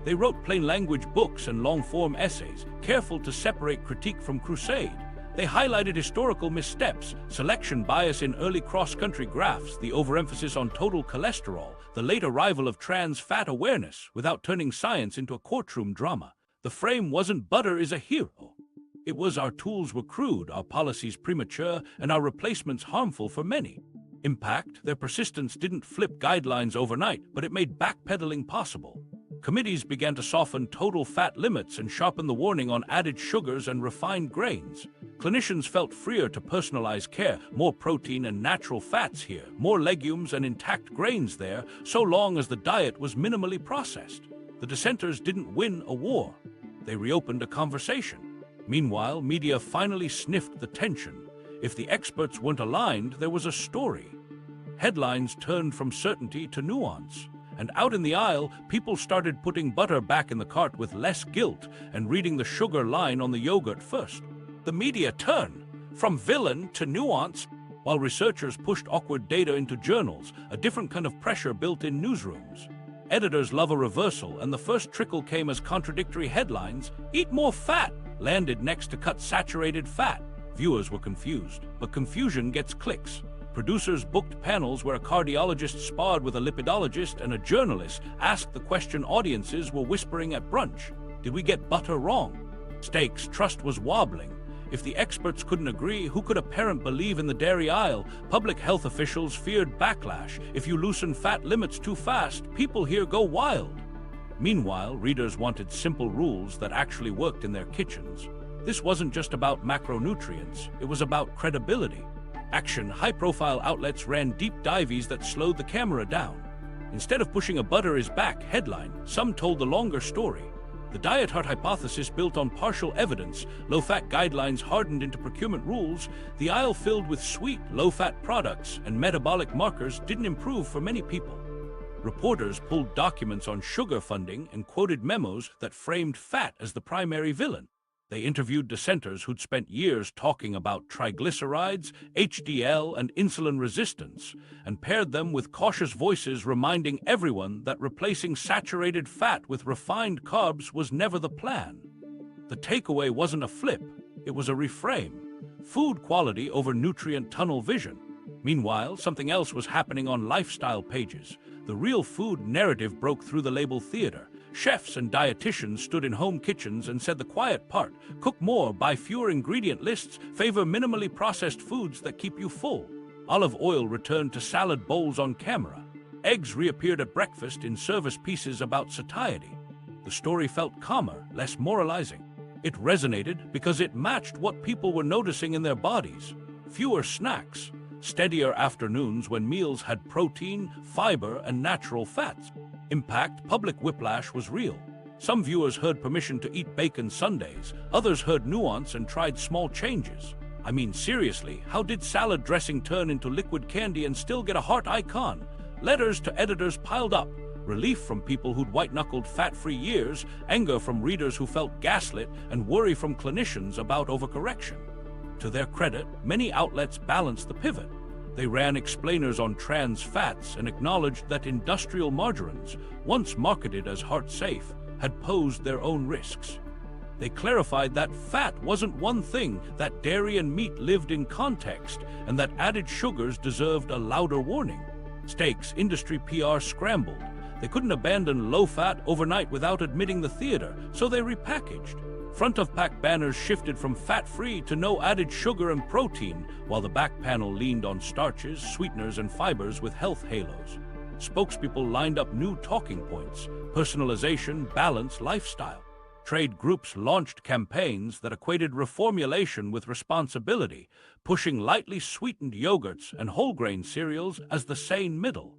They wrote plain-language books and long-form essays, careful to separate critique from crusade. They highlighted historical missteps, selection bias in early cross-country graphs, the overemphasis on total cholesterol, the late arrival of trans fat awareness, without turning science into a courtroom drama. The frame wasn't "butter is a hero." It was "our tools were crude, our policies premature, and our replacements harmful for many." Impact: their persistence didn't flip guidelines overnight, but it made backpedaling possible. Committees began to soften total fat limits and sharpen the warning on added sugars and refined grains. Clinicians felt freer to personalize care: more protein and natural fats here, more legumes and intact grains there, so long as the diet was minimally processed. The dissenters didn't win a war. They reopened a conversation. Meanwhile, media finally sniffed the tension. If the experts weren't aligned, there was a story. headlines turned from certainty to nuance. And out in the aisle, people started putting butter back in the cart with less guilt and reading the sugar line on the yogurt first. The media turned from villain to nuance, while researchers pushed awkward data into journals, a different kind of pressure built in newsrooms. Editors love a reversal, and the first trickle came as contradictory headlines. "Eat more fat" landed next to "cut saturated fat." Viewers were confused, but confusion gets clicks. Producers booked panels where a cardiologist sparred with a lipidologist and a journalist asked the question audiences were whispering at brunch. Did we get butter wrong? Stakes, trust was wobbling. If the experts couldn't agree, who could a parent believe in the dairy aisle? Public health officials feared backlash. If you loosen fat limits too fast, people here go wild. Meanwhile, readers wanted simple rules that actually worked in their kitchens. This wasn't just about macronutrients, it was about credibility. Action, high-profile outlets ran deep dives that slowed the camera down. Instead of pushing a "butter is back" headline, some told the longer story. The diet heart hypothesis built on partial evidence, low-fat guidelines hardened into procurement rules, the aisle filled with sweet, low-fat products, and metabolic markers didn't improve for many people. Reporters pulled documents on sugar funding and quoted memos that framed fat as the primary villain. They interviewed dissenters who'd spent years talking about triglycerides, HDL, and insulin resistance, and paired them with cautious voices reminding everyone that replacing saturated fat with refined carbs was never the plan. The takeaway wasn't a flip, it was a reframe. Food quality over nutrient tunnel vision. Meanwhile, something else was happening on lifestyle pages. The real food narrative broke through the label theater. Chefs and dietitians stood in home kitchens and said the quiet part: cook more, buy fewer ingredient lists, favor minimally processed foods that keep you full. Olive oil returned to salad bowls on camera. Eggs reappeared at breakfast in service pieces about satiety. The story felt calmer, less moralizing. It resonated because it matched what people were noticing in their bodies. Fewer snacks, steadier afternoons when meals had protein, fiber, and natural fats. Impact, public whiplash was real. Some viewers heard permission to eat bacon Sundays, others heard nuance and tried small changes. I mean, seriously, how did salad dressing turn into liquid candy and still get a heart icon? Letters to editors piled up. Relief from people who'd white-knuckled fat-free years, anger from readers who felt gaslit, and worry from clinicians about overcorrection. To their credit, many outlets balanced the pivot. They ran explainers on trans fats and acknowledged that industrial margarines, once marketed as heart-safe, had posed their own risks. They clarified that fat wasn't one thing, that dairy and meat lived in context, and that added sugars deserved a louder warning. Stakes, industry PR scrambled. They couldn't abandon low-fat overnight without admitting the theater, so they repackaged. Front-of-pack banners shifted from fat-free to no added sugar and protein, while the back panel leaned on starches, sweeteners, and fibers with health halos. Spokespeople lined up new talking points: personalization, balance, lifestyle. Trade groups launched campaigns that equated reformulation with responsibility, pushing lightly sweetened yogurts and whole-grain cereals as the sane middle.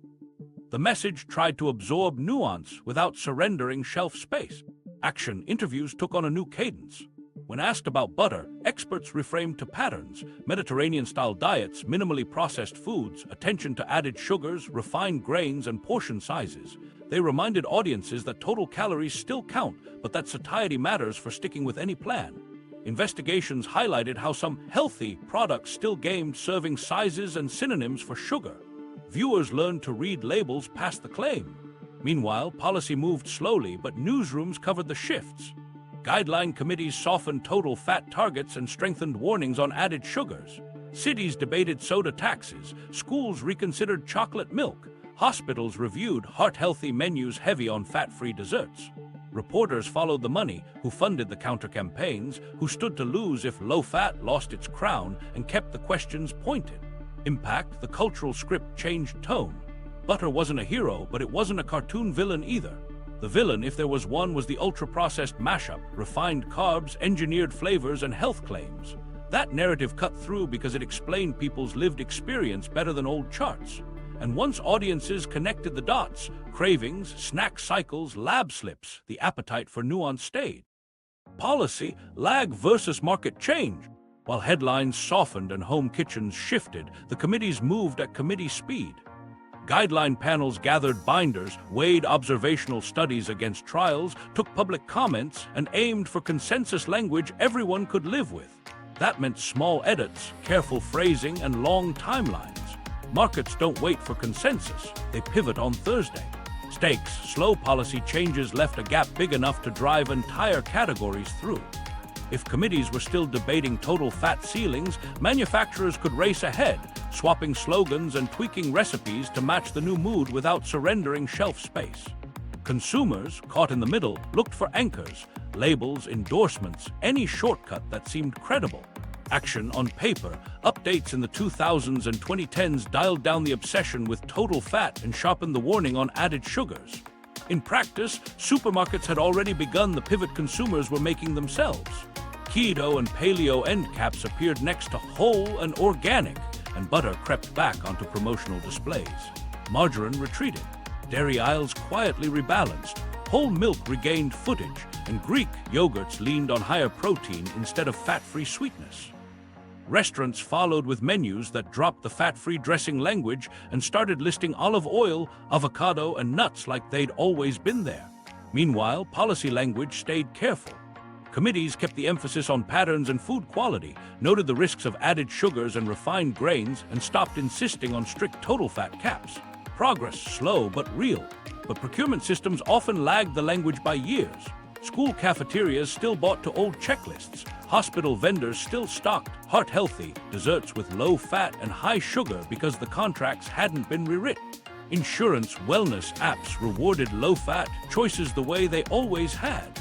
The message tried to absorb nuance without surrendering shelf space. Action, interviews took on a new cadence. When asked about butter, experts reframed to patterns: Mediterranean-style diets, minimally processed foods, attention to added sugars, refined grains, and portion sizes. They reminded audiences that total calories still count, but that satiety matters for sticking with any plan. Investigations highlighted how some healthy products still gamed serving sizes and synonyms for sugar. Viewers learned to read labels past the claim. Meanwhile, policy moved slowly, but newsrooms covered the shifts. Guideline committees softened total fat targets and strengthened warnings on added sugars. Cities debated soda taxes, schools reconsidered chocolate milk, hospitals reviewed heart-healthy menus heavy on fat-free desserts. Reporters followed the money, who funded the counter-campaigns, who stood to lose if low-fat lost its crown, and kept the questions pointed. Impact, the cultural script changed tone. Butter wasn't a hero, but it wasn't a cartoon villain either. The villain, if there was one, was the ultra-processed mashup: refined carbs, engineered flavors, and health claims. That narrative cut through because it explained people's lived experience better than old charts. And once audiences connected the dots, cravings, snack cycles, lab slips, the appetite for nuance stayed. Policy, lag versus market change. While headlines softened and home kitchens shifted, the committees moved at committee speed. Guideline panels gathered binders, weighed observational studies against trials, took public comments, and aimed for consensus language everyone could live with. That meant small edits, careful phrasing, and long timelines. Markets don't wait for consensus, they pivot on Thursday. Steaks, slow policy changes left a gap big enough to drive entire categories through. If committees were still debating total fat ceilings, manufacturers could race ahead, swapping slogans and tweaking recipes to match the new mood without surrendering shelf space. Consumers, caught in the middle, looked for anchors, labels, endorsements, any shortcut that seemed credible. Action on paper, updates in the 2000s and 2010s dialed down the obsession with total fat and sharpened the warning on added sugars. In practice, supermarkets had already begun the pivot consumers were making themselves. Keto and paleo end caps appeared next to whole and organic, and butter crept back onto promotional displays. Margarine retreated. Dairy aisles quietly rebalanced. Whole milk regained footage, and Greek yogurts leaned on higher protein instead of fat-free sweetness. Restaurants followed with menus that dropped the fat-free dressing language and started listing olive oil, avocado, and nuts like they'd always been there. Meanwhile, policy language stayed careful. Committees kept the emphasis on patterns and food quality, noted the risks of added sugars and refined grains, and stopped insisting on strict total fat caps. Progress slow but real, but procurement systems often lagged the language by years. School cafeterias still bought to old checklists. Hospital vendors still stocked heart-healthy desserts with low fat and high sugar because the contracts hadn't been rewritten. Insurance wellness apps rewarded low-fat choices the way they always had.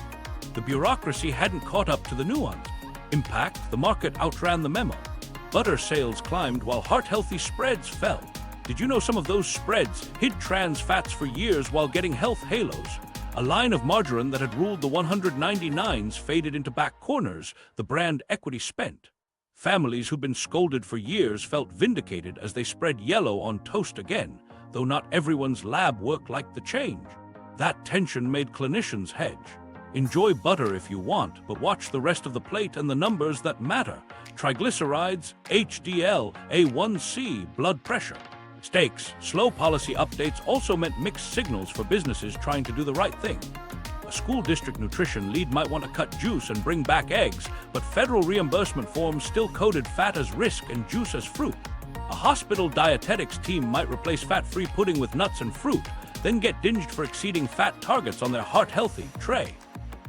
The bureaucracy hadn't caught up to the nuance. Impact, the market outran the memo. Butter sales climbed while heart-healthy spreads fell. Did you know some of those spreads hid trans fats for years while getting health halos? A line of margarine that had ruled the 199s faded into back corners, the brand equity spent. Families who'd been scolded for years felt vindicated as they spread yellow on toast again, though not everyone's lab work liked the change. That tension made clinicians hedge. Enjoy butter if you want, but watch the rest of the plate and the numbers that matter. Triglycerides, HDL, A1C, blood pressure. Steaks, slow policy updates also meant mixed signals for businesses trying to do the right thing. A school district nutrition lead might want to cut juice and bring back eggs, but federal reimbursement forms still coded fat as risk and juice as fruit. A hospital dietetics team might replace fat-free pudding with nuts and fruit, then get dinged for exceeding fat targets on their heart-healthy tray.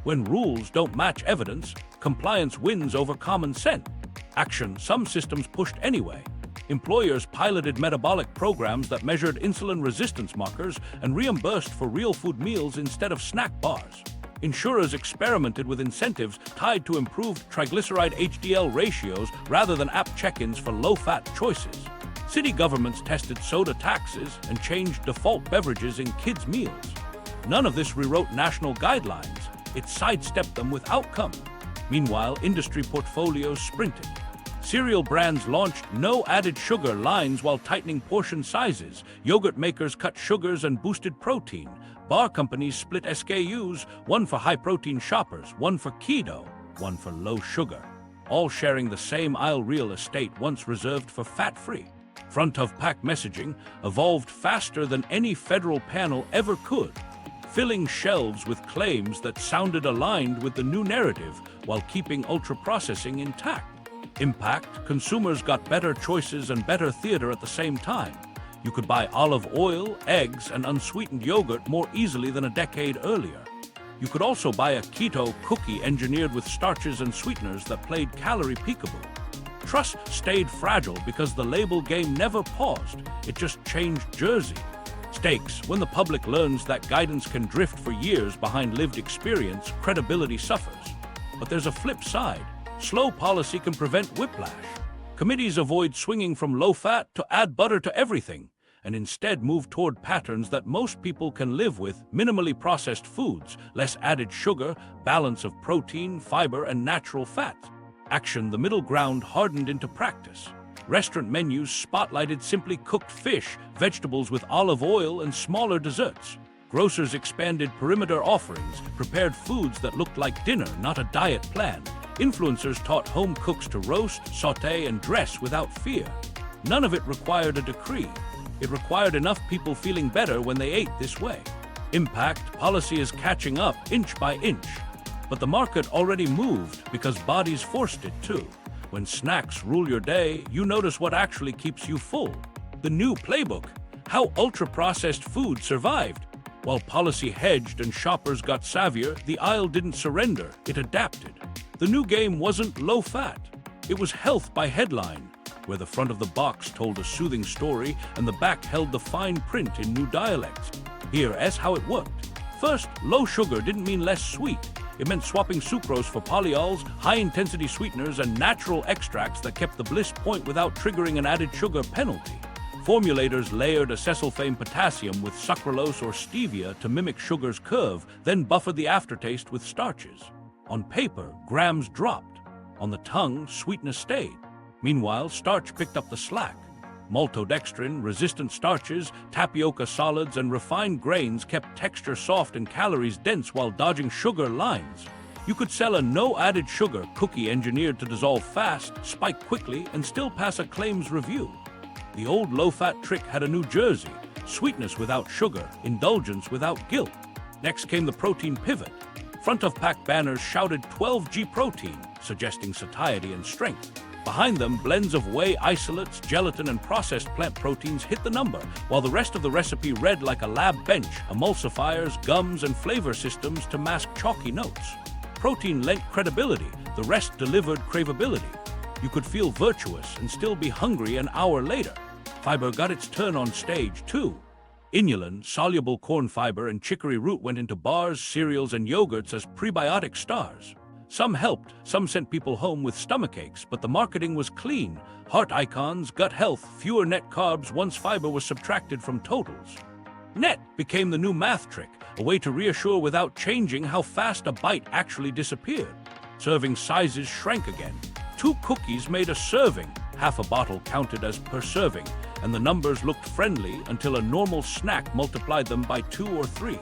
When rules don't match evidence, compliance wins over common sense. Action, some systems pushed anyway. Employers piloted metabolic programs that measured insulin resistance markers and reimbursed for real food meals instead of snack bars. Insurers experimented with incentives tied to improved triglyceride HDL ratios rather than app check-ins for low-fat choices. City governments tested soda taxes and changed default beverages in kids' meals. None of this rewrote national guidelines. It sidestepped them with outcome. Meanwhile, industry portfolios sprinted. Cereal brands launched no added sugar lines while tightening portion sizes. Yogurt makers cut sugars and boosted protein. Bar companies split SKUs, one for high-protein shoppers, one for keto, one for low sugar, all sharing the same aisle real estate once reserved for fat-free. Front-of-pack messaging evolved faster than any federal panel ever could, filling shelves with claims that sounded aligned with the new narrative while keeping ultra-processing intact. Impact, consumers got better choices and better theater at the same time. You could buy olive oil, eggs, and unsweetened yogurt more easily than a decade earlier. You could also buy a keto cookie engineered with starches and sweeteners that played calorie peekaboo. Trust stayed fragile because the label game never paused, it just changed jersey. Stakes, when the public learns that guidance can drift for years behind lived experience, credibility suffers. But there's a flip side. Slow policy can prevent whiplash. Committees avoid swinging from low-fat to add butter to everything, and instead move toward patterns that most people can live with: minimally processed foods, less added sugar, balance of protein, fiber, and natural fats. Action, the middle ground, hardened into practice. Restaurant menus spotlighted simply cooked fish, vegetables with olive oil, and smaller desserts. Grocers expanded perimeter offerings, prepared foods that looked like dinner, not a diet plan. Influencers taught home cooks to roast, sauté, and dress without fear. None of it required a decree. It required enough people feeling better when they ate this way. Impact policy is catching up inch by inch. But the market already moved because bodies forced it to. When snacks rule your day, you notice what actually keeps you full. The new Playbook, how ultra-processed food survived. While policy hedged and shoppers got savvier, the aisle didn't surrender, it adapted. The new game wasn't low-fat. It was health by headline, where the front of the box told a soothing story and the back held the fine print in new dialects. Here's how it worked. First, low sugar didn't mean less sweet. It meant swapping sucrose for polyols, high-intensity sweeteners, and natural extracts that kept the bliss point without triggering an added sugar penalty. Formulators layered acesulfame potassium with sucralose or stevia to mimic sugar's curve, then buffered the aftertaste with starches. On paper, grams dropped. On the tongue, sweetness stayed. Meanwhile, starch picked up the slack. Maltodextrin, resistant starches, tapioca solids, and refined grains kept texture soft and calories dense while dodging sugar lines. You could sell a no-added sugar cookie engineered to dissolve fast, spike quickly, and still pass a claims review. The old low-fat trick had a new jersey: sweetness without sugar, indulgence without guilt. Next came the protein pivot. Front-of-pack banners shouted 12G protein, suggesting satiety and strength. Behind them, blends of whey isolates, gelatin, and processed plant proteins hit the number, while the rest of the recipe read like a lab bench: emulsifiers, gums, and flavor systems to mask chalky notes. Protein lent credibility, the rest delivered craveability. You could feel virtuous and still be hungry an hour later. Fiber got its turn on stage, too. Inulin, soluble corn fiber, and chicory root went into bars, cereals, and yogurts as prebiotic stars. Some helped, some sent people home with stomach aches, but the marketing was clean. Heart icons, gut health, fewer net carbs once fiber was subtracted from totals. Net became the new math trick, a way to reassure without changing how fast a bite actually disappeared. Serving sizes shrank again. 2 cookies made a serving, half a bottle counted as per serving, and the numbers looked friendly until a normal snack multiplied them by 2 or 3.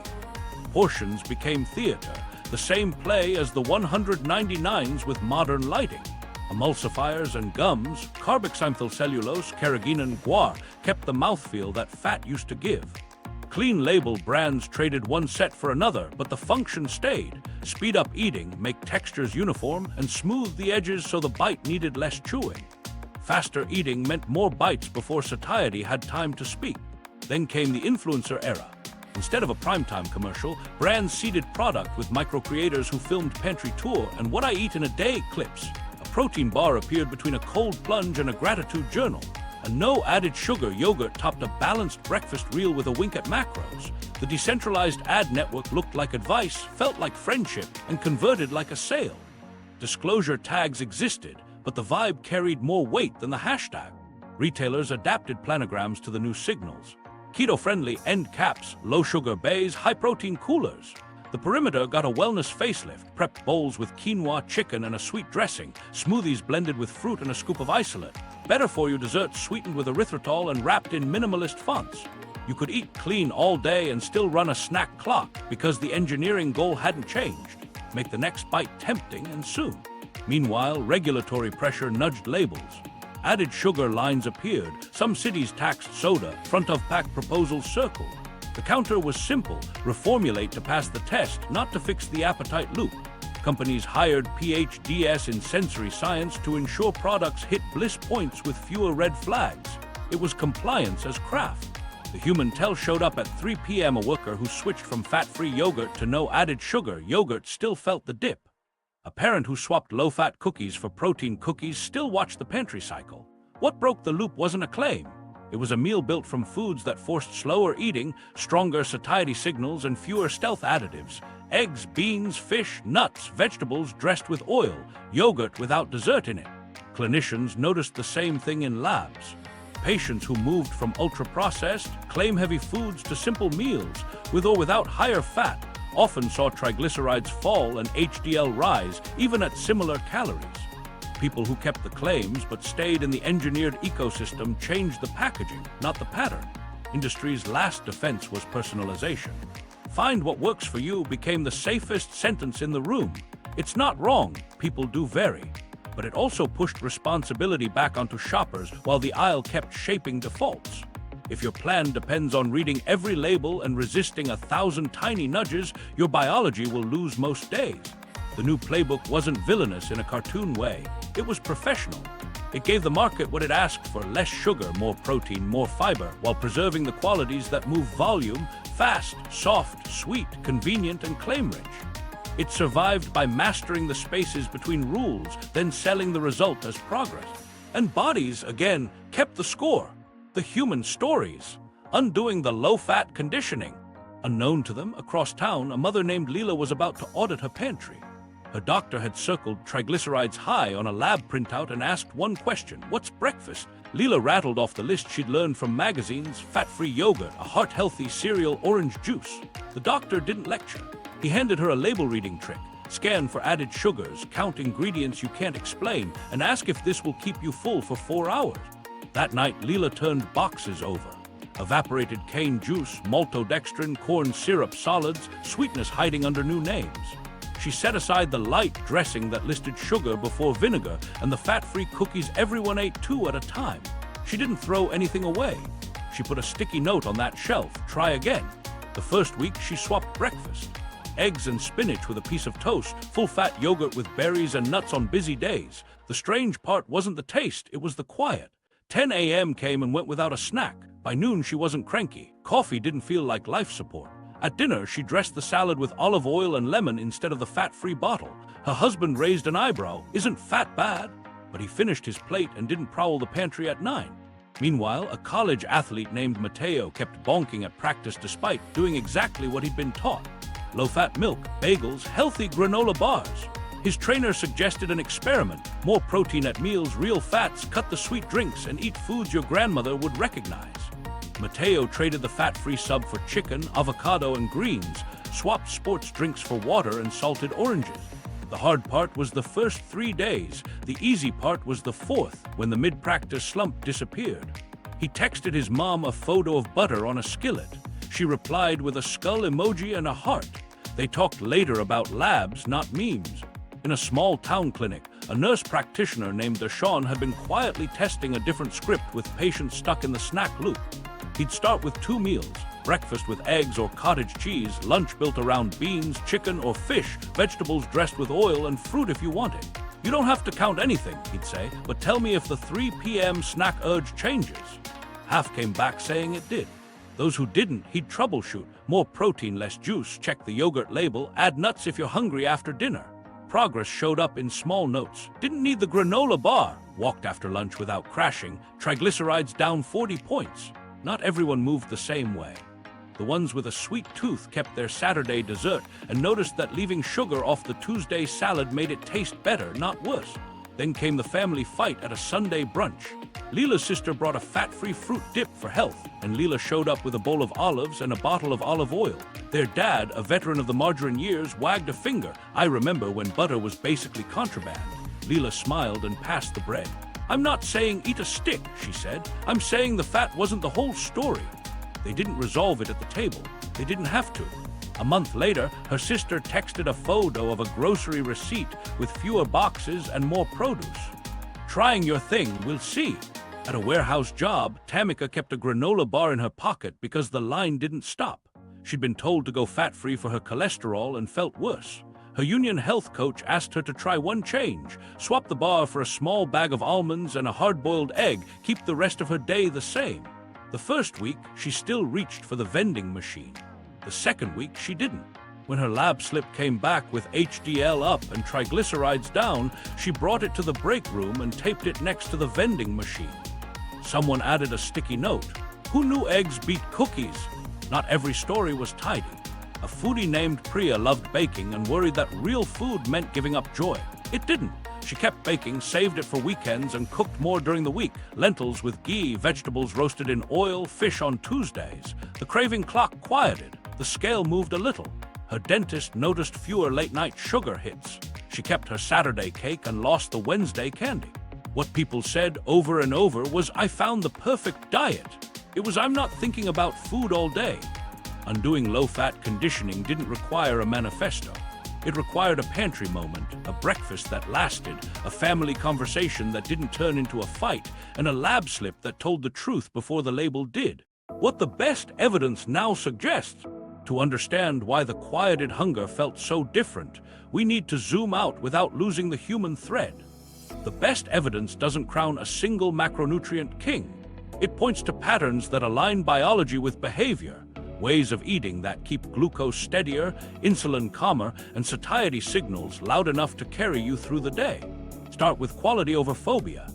Portions became theater, the same play as the 199s with modern lighting. Emulsifiers and gums, carboxymethylcellulose, carrageenan, guar, kept the mouthfeel that fat used to give. Clean label brands traded one set for another, but the function stayed. Speed up eating, make textures uniform, and smooth the edges so the bite needed less chewing. Faster eating meant more bites before satiety had time to speak. Then came the influencer era. Instead of a primetime commercial, brands seeded product with micro-creators who filmed pantry tour and what I eat in a day clips. A protein bar appeared between a cold plunge and a gratitude journal. A no-added sugar yogurt topped a balanced breakfast reel with a wink at macros. The decentralized ad network looked like advice, felt like friendship, and converted like a sale. Disclosure tags existed, but the vibe carried more weight than the hashtag. Retailers adapted planograms to the new signals. Keto-friendly end caps, low-sugar bays, high-protein coolers. The perimeter got a wellness facelift, prepped bowls with quinoa, chicken, and a sweet dressing, smoothies blended with fruit and a scoop of isolate, better-for-you desserts sweetened with erythritol and wrapped in minimalist fonts. You could eat clean all day and still run a snack clock because the engineering goal hadn't changed. Make the next bite tempting and soon. Meanwhile, regulatory pressure nudged labels. Added sugar lines appeared, some cities taxed soda, front-of-pack proposals circled. The counter was simple: reformulate to pass the test, not to fix the appetite loop. Companies hired PhDs in sensory science to ensure products hit bliss points with fewer red flags. It was compliance as craft. The human tell showed up at 3 p.m. A worker who switched from fat-free yogurt to no added sugar yogurt still felt the dip. A parent who swapped low-fat cookies for protein cookies still watched the pantry cycle. What broke the loop wasn't a claim. It was a meal built from foods that forced slower eating, stronger satiety signals, and fewer stealth additives. Eggs, beans, fish, nuts, vegetables dressed with oil, yogurt without dessert in it. Clinicians noticed the same thing in labs. Patients who moved from ultra-processed, claim-heavy foods to simple meals, with or without higher fat, often saw triglycerides fall and HDL rise, even at similar calories. People who kept the claims but stayed in the engineered ecosystem changed the packaging, not the pattern. Industry's last defense was personalization. Find what works for you became the safest sentence in the room. It's not wrong, people do vary. But it also pushed responsibility back onto shoppers while the aisle kept shaping defaults. If your plan depends on reading every label and resisting 1,000 tiny nudges, your biology will lose most days. The new Playbook wasn't villainous in a cartoon way. It was professional. It gave the market what it asked for: less sugar, more protein, more fiber, while preserving the qualities that move volume: fast, soft, sweet, convenient, and claim-rich. It survived by mastering the spaces between rules, then selling the result as progress. And bodies, again, kept the score. The human stories, undoing the low-fat conditioning. Unknown to them, across town, a mother named Leela was about to audit her pantry. Her doctor had circled triglycerides high on a lab printout and asked one question: what's breakfast? Leela rattled off the list she'd learned from magazines: fat-free yogurt, a heart-healthy cereal, orange juice. The doctor didn't lecture. He handed her a label-reading trick: scan for added sugars, count ingredients you can't explain, and ask if this will keep you full for 4 hours. That night, Leela turned boxes over. Evaporated cane juice, maltodextrin, corn syrup solids, sweetness hiding under new names. She set aside the light dressing that listed sugar before vinegar and the fat-free cookies everyone ate 2 at a time. She didn't throw anything away. She put a sticky note on that shelf: try again. The first week, she swapped breakfast: eggs and spinach with a piece of toast, full-fat yogurt with berries and nuts on busy days. The strange part wasn't the taste, it was the quiet. 10 a.m. came and went without a snack. By noon, she wasn't cranky. Coffee didn't feel like life support. At dinner, she dressed the salad with olive oil and lemon instead of the fat-free bottle. Her husband raised an eyebrow: isn't fat bad? But he finished his plate and didn't prowl the pantry at 9. Meanwhile, a college athlete named Mateo kept bonking at practice despite doing exactly what he'd been taught: low-fat milk, bagels, healthy granola bars. His trainer suggested an experiment: more protein at meals, real fats, cut the sweet drinks, and eat foods your grandmother would recognize. Mateo traded the fat-free sub for chicken, avocado, and greens, swapped sports drinks for water and salted oranges. The hard part was the first 3 days. The easy part was the 4th, when the mid-practice slump disappeared. He texted his mom a photo of butter on a skillet. She replied with a skull emoji and a heart. They talked later about labs, not memes. In a small town clinic, a nurse practitioner named Deshawn had been quietly testing a different script with patients stuck in the snack loop. He'd start with 2 meals: breakfast with eggs or cottage cheese, lunch built around beans, chicken, or fish, vegetables dressed with oil, and fruit if you want it. You don't have to count anything, he'd say, but tell me if the 3 p.m. snack urge changes. Half came back saying it did. Those who didn't, he'd troubleshoot: more protein, less juice, check the yogurt label, add nuts if you're hungry after dinner. Progress showed up in small notes: didn't need the granola bar, walked after lunch without crashing, triglycerides down 40 points. Not everyone moved the same way. The ones with a sweet tooth kept their Saturday dessert and noticed that leaving sugar off the Tuesday salad made it taste better, not worse. Then came the family fight at a Sunday brunch. Leela's sister brought a fat-free fruit dip for health, and Leela showed up with a bowl of olives and a bottle of olive oil. Their dad, a veteran of the margarine years, wagged a finger: I remember when butter was basically contraband. Leela smiled and passed the bread. I'm not saying eat a stick, she said. I'm saying the fat wasn't the whole story. They didn't resolve it at the table. They didn't have to. A month later, her sister texted a photo of a grocery receipt with fewer boxes and more produce. Trying your thing, we'll see. At a warehouse job, Tamika kept a granola bar in her pocket because the line didn't stop. She'd been told to go fat-free for her cholesterol and felt worse. Her union health coach asked her to try one change: swap the bar for a small bag of almonds and a hard-boiled egg, keep the rest of her day the same. The first week, she still reached for the vending machine. The second week, she didn't. When her lab slip came back with HDL up and triglycerides down, she brought it to the break room and taped it next to the vending machine. Someone added a sticky note: who knew eggs beat cookies? Not every story was tidy. A foodie named Priya loved baking and worried that real food meant giving up joy. It didn't. She kept baking, saved it for weekends, and cooked more during the week: lentils with ghee, vegetables roasted in oil, fish on Tuesdays. The craving clock quieted. The scale moved a little. Her dentist noticed fewer late-night sugar hits. She kept her Saturday cake and lost the Wednesday candy. What people said over and over was, I found the perfect diet. It was, I'm not thinking about food all day. Undoing low-fat conditioning didn't require a manifesto. It required a pantry moment, a breakfast that lasted, a family conversation that didn't turn into a fight, and a lab slip that told the truth before the label did. What the best evidence now suggests. To understand why the quieted hunger felt so different, we need to zoom out without losing the human thread. The best evidence doesn't crown a single macronutrient king. It points to patterns that align biology with behavior, ways of eating that keep glucose steadier, insulin calmer, and satiety signals loud enough to carry you through the day. Start with quality over phobia.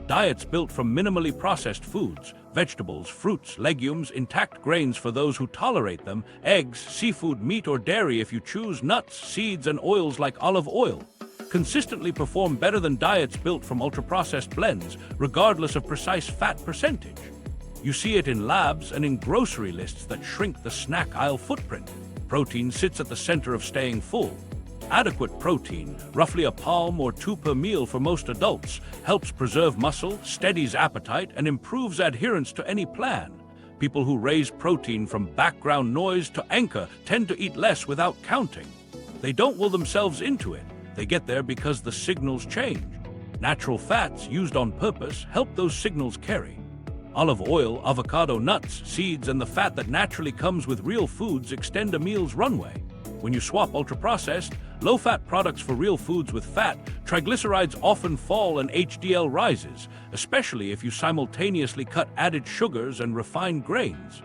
Diets built from minimally processed foods, vegetables, fruits, legumes, intact grains for those who tolerate them, eggs, seafood, meat, or dairy if you choose, nuts, seeds, and oils like olive oil, consistently perform better than diets built from ultra-processed blends, regardless of precise fat percentage. You see it in labs and in grocery lists that shrink the snack aisle footprint. Protein sits at the center of staying full. Adequate protein, roughly a palm or two per meal for most adults, helps preserve muscle, steadies appetite, and improves adherence to any plan. People who raise protein from background noise to anchor tend to eat less without counting. They don't will themselves into it. They get there because the signals change. Natural fats used on purpose help those signals carry. Olive oil, avocado, nuts, seeds, and the fat that naturally comes with real foods extend a meal's runway. When you swap ultra-processed, low-fat products for real foods with fat, triglycerides often fall and HDL rises, especially if you simultaneously cut added sugars and refined grains.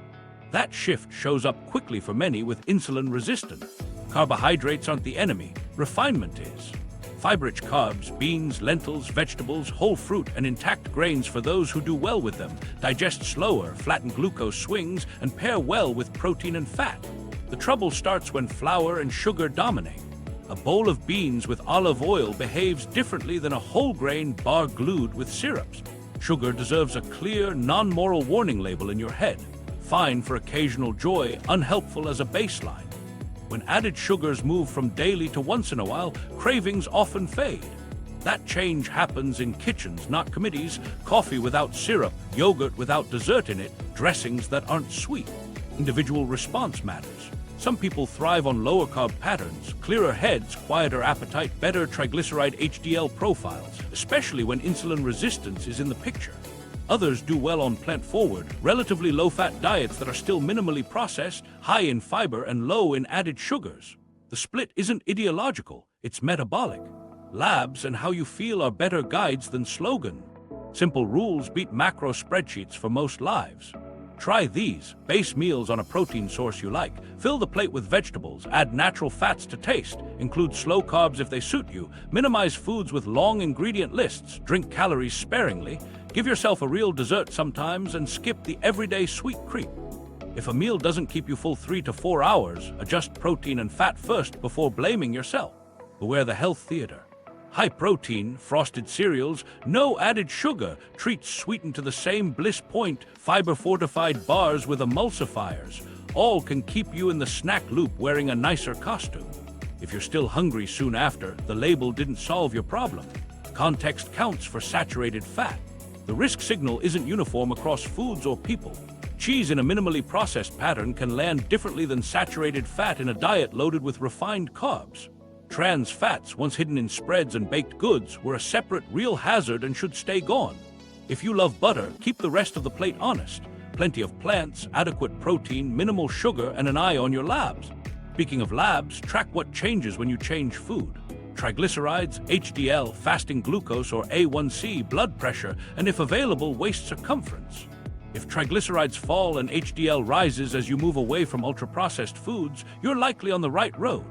That shift shows up quickly for many with insulin resistance. Carbohydrates aren't the enemy, refinement is. Fiber-rich carbs, beans, lentils, vegetables, whole fruit, and intact grains for those who do well with them, digest slower, flatten glucose swings, and pair well with protein and fat. The trouble starts when flour and sugar dominate. A bowl of beans with olive oil behaves differently than a whole grain bar glued with syrups. Sugar deserves a clear, non-moral warning label in your head. Fine for occasional joy, unhelpful as a baseline. When added sugars move from daily to once in a while, cravings often fade. That change happens in kitchens, not committees. Coffee without syrup, yogurt without dessert in it, dressings that aren't sweet. Individual response matters. Some people thrive on lower carb patterns, clearer heads, quieter appetite, better triglyceride HDL profiles, especially when insulin resistance is in the picture. Others do well on plant-forward, relatively low-fat diets that are still minimally processed, high in fiber, and low in added sugars. The split isn't ideological, it's metabolic. Labs and how you feel are better guides than slogan. Simple rules beat macro spreadsheets for most lives. Try these. Base meals on a protein source you like. Fill the plate with vegetables. Add natural fats to taste. Include slow carbs if they suit you. Minimize foods with long ingredient lists. Drink calories sparingly. Give yourself a real dessert sometimes and skip the everyday sweet creep. If a meal doesn't keep you full 3 to 4 hours, adjust protein and fat first before blaming yourself. Beware the health theater. High protein, frosted cereals, no added sugar, treats sweetened to the same bliss point, fiber-fortified bars with emulsifiers. All can keep you in the snack loop wearing a nicer costume. If you're still hungry soon after, the label didn't solve your problem. Context counts for saturated fat. The risk signal isn't uniform across foods or people. Cheese in a minimally processed pattern can land differently than saturated fat in a diet loaded with refined carbs. Trans fats, once hidden in spreads and baked goods, were a separate, real hazard and should stay gone. If you love butter, keep the rest of the plate honest. Plenty of plants, adequate protein, minimal sugar, and an eye on your labs. Speaking of labs, track what changes when you change food. Triglycerides, HDL, fasting glucose or A1C, blood pressure, and if available, waist circumference. If triglycerides fall and HDL rises as you move away from ultra-processed foods, you're likely on the right road.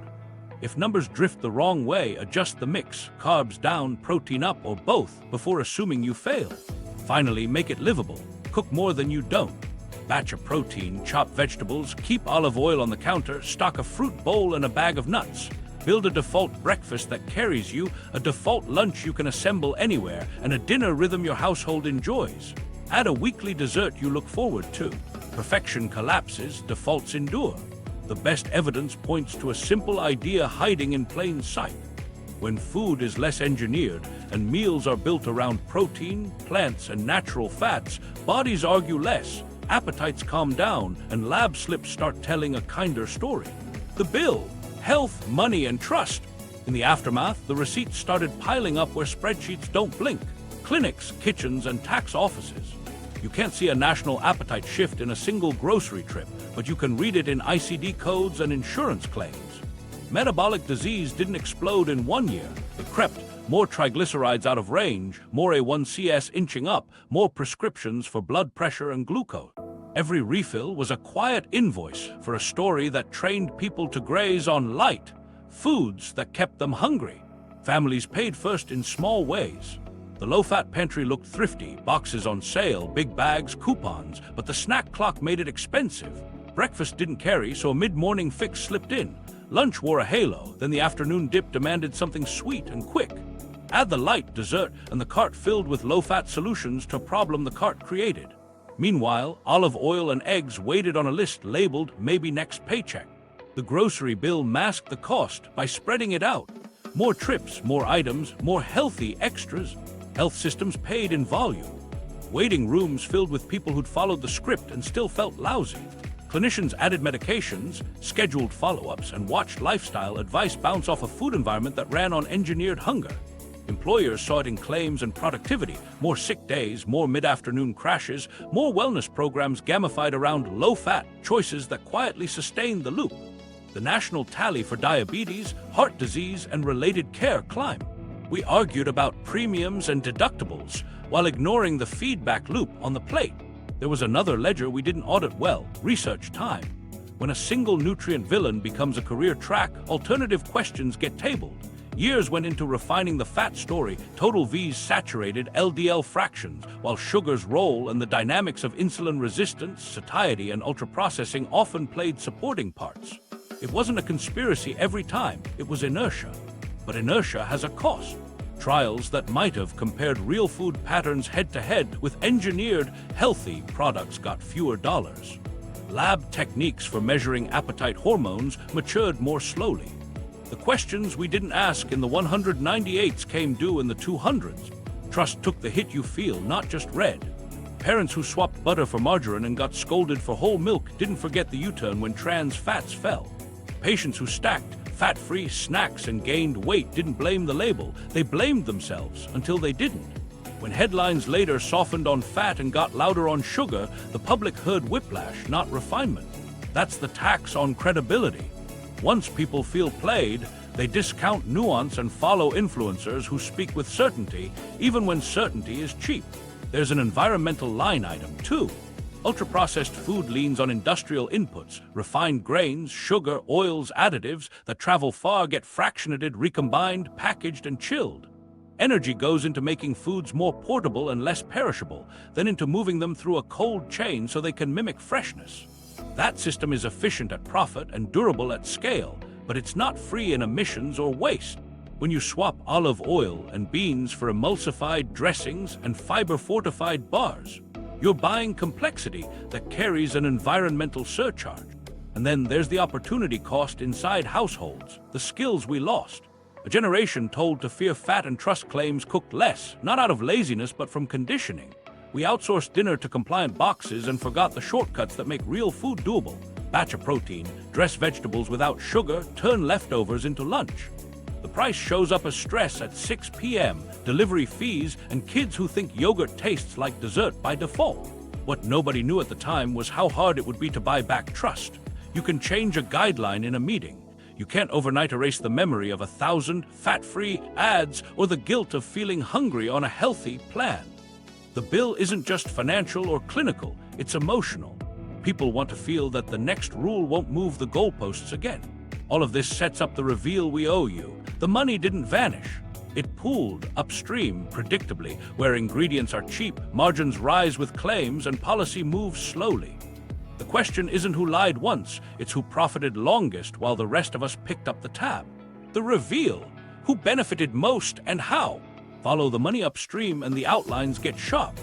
If numbers drift the wrong way, adjust the mix, carbs down, protein up, or both, before assuming you failed. Finally, make it livable. Cook more than you don't. Batch of protein, chop vegetables, keep olive oil on the counter, stock a fruit bowl and a bag of nuts. Build a default breakfast that carries you, a default lunch you can assemble anywhere, and a dinner rhythm your household enjoys. Add a weekly dessert you look forward to. Perfection collapses, defaults endure. The best evidence points to a simple idea hiding in plain sight. When food is less engineered and meals are built around protein, plants, and natural fats, bodies argue less, appetites calm down, and lab slips start telling a kinder story. The bill: health, money, and trust. In the aftermath, the receipts started piling up where spreadsheets don't blink. Clinics, kitchens, and tax offices. You can't see a national appetite shift in a single grocery trip, but you can read it in ICD codes and insurance claims. Metabolic disease didn't explode in 1 year. It crept. More triglycerides out of range, more A1CS inching up, more prescriptions for blood pressure and glucose. Every refill was a quiet invoice for a story that trained people to graze on light, foods that kept them hungry. Families paid first in small ways. The low-fat pantry looked thrifty, boxes on sale, big bags, coupons, but the snack clock made it expensive. Breakfast didn't carry, so a mid-morning fix slipped in. Lunch wore a halo, then the afternoon dip demanded something sweet and quick. Add the light dessert, and the cart filled with low-fat solutions to a problem the cart created. Meanwhile, olive oil and eggs waited on a list labeled "Maybe Next Paycheck." The grocery bill masked the cost by spreading it out. More trips, more items, more healthy extras. Health systems paid in volume. Waiting rooms filled with people who'd followed the script and still felt lousy. Clinicians added medications, scheduled follow-ups, and watched lifestyle advice bounce off a food environment that ran on engineered hunger. Employers saw it in claims and productivity, more sick days, more mid-afternoon crashes, more wellness programs gamified around low-fat choices that quietly sustained the loop. The national tally for diabetes, heart disease, and related care climbed. We argued about premiums and deductibles while ignoring the feedback loop on the plate. There was another ledger we didn't audit well: research time. When a single nutrient villain becomes a career track, alternative questions get tabled. Years went into refining the fat story, total V's saturated, LDL fractions, while sugars roll and the dynamics of insulin resistance, satiety, and ultraprocessing often played supporting parts. It wasn't a conspiracy every time, it was inertia. But inertia has a cost. Trials that might have compared real food patterns head-to-head with engineered, healthy products got fewer dollars. Lab techniques for measuring appetite hormones matured more slowly. The questions we didn't ask in the 198s came due in the 200s. Trust took the hit you feel, not just read. Parents who swapped butter for margarine and got scolded for whole milk didn't forget the U-turn when trans fats fell. Patients who stacked fat-free snacks and gained weight didn't blame the label, they blamed themselves until they didn't. When headlines later softened on fat and got louder on sugar, the public heard whiplash, not refinement. That's the tax on credibility. Once people feel played, they discount nuance and follow influencers who speak with certainty, even when certainty is cheap. There's an environmental line item, too. Ultra-processed food leans on industrial inputs, refined grains, sugar, oils, additives that travel far, get fractionated, recombined, packaged, and chilled. Energy goes into making foods more portable and less perishable, then into moving them through a cold chain so they can mimic freshness. That system is efficient at profit and durable at scale, but it's not free in emissions or waste. When you swap olive oil and beans for emulsified dressings and fiber-fortified bars, you're buying complexity that carries an environmental surcharge. And then there's the opportunity cost inside households, the skills we lost. A generation told to fear fat and trust claims cooked less, not out of laziness but from conditioning. We outsourced dinner to compliant boxes and forgot the shortcuts that make real food doable. Batch of protein, dress vegetables without sugar, turn leftovers into lunch. The price shows up as stress at 6 p.m., delivery fees, and kids who think yogurt tastes like dessert by default. What nobody knew at the time was how hard it would be to buy back trust. You can change a guideline in a meeting. You can't overnight erase the memory of 1,000 fat-free ads or the guilt of feeling hungry on a healthy plan. The bill isn't just financial or clinical, it's emotional. People want to feel that the next rule won't move the goalposts again. All of this sets up the reveal we owe you. The money didn't vanish. It pooled upstream, predictably, where ingredients are cheap, margins rise with claims, and policy moves slowly. The question isn't who lied once, it's who profited longest while the rest of us picked up the tab. The reveal, who benefited most and how. Follow the money upstream and the outlines get sharp.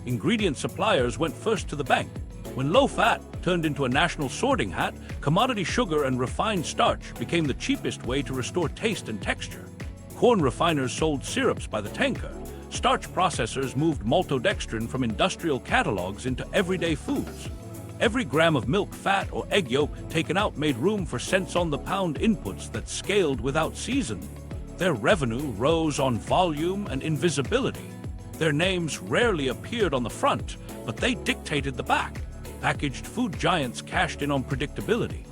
Ingredient suppliers went first to the bank. When low fat turned into a national sorting hat, commodity sugar and refined starch became the cheapest way to restore taste and texture. Corn refiners sold syrups by the tanker. Starch processors moved maltodextrin from industrial catalogs into everyday foods. Every gram of milk, fat, or egg yolk taken out made room for cents on the pound inputs that scaled without seasoning. Their revenue rose on volume and invisibility. Their names rarely appeared on the front, but they dictated the back. Packaged food giants cashed in on predictability.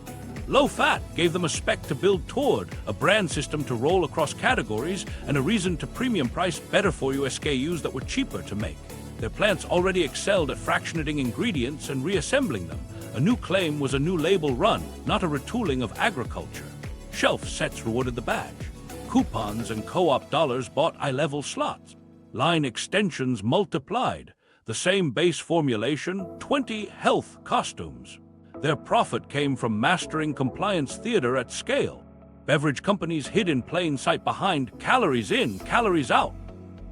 Low fat gave them a spec to build toward, a brand system to roll across categories, and a reason to premium price better-for-you SKUs that were cheaper to make. Their plants already excelled at fractionating ingredients and reassembling them. A new claim was a new label run, not a retooling of agriculture. Shelf sets rewarded the badge. Coupons and co-op dollars bought eye-level slots. Line extensions multiplied. The same base formulation, 20 health costumes. Their profit came from mastering compliance theater at scale. Beverage companies hid in plain sight behind calories in, calories out.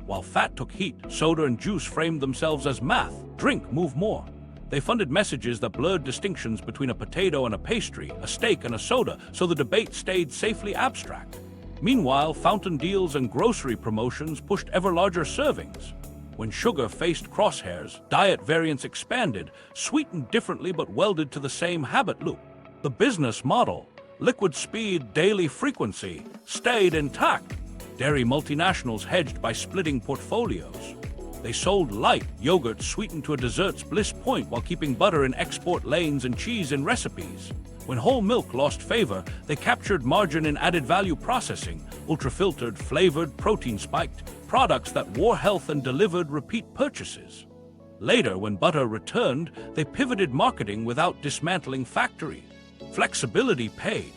While fat took heat, soda and juice framed themselves as math. Drink, move more. They funded messages that blurred distinctions between a potato and a pastry, a steak and a soda, so the debate stayed safely abstract. Meanwhile, fountain deals and grocery promotions pushed ever larger servings. When sugar faced crosshairs, diet variants expanded, sweetened differently but welded to the same habit loop. The business model, liquid speed, daily frequency, stayed intact. Dairy multinationals hedged by splitting portfolios. They sold light yogurt sweetened to a dessert's bliss point while keeping butter in export lanes and cheese in recipes. When whole milk lost favor, they captured margin in added value processing, ultra-filtered, flavored, protein-spiked, products that wore health and delivered repeat purchases. Later, when butter returned, they pivoted marketing without dismantling factories. Flexibility paid.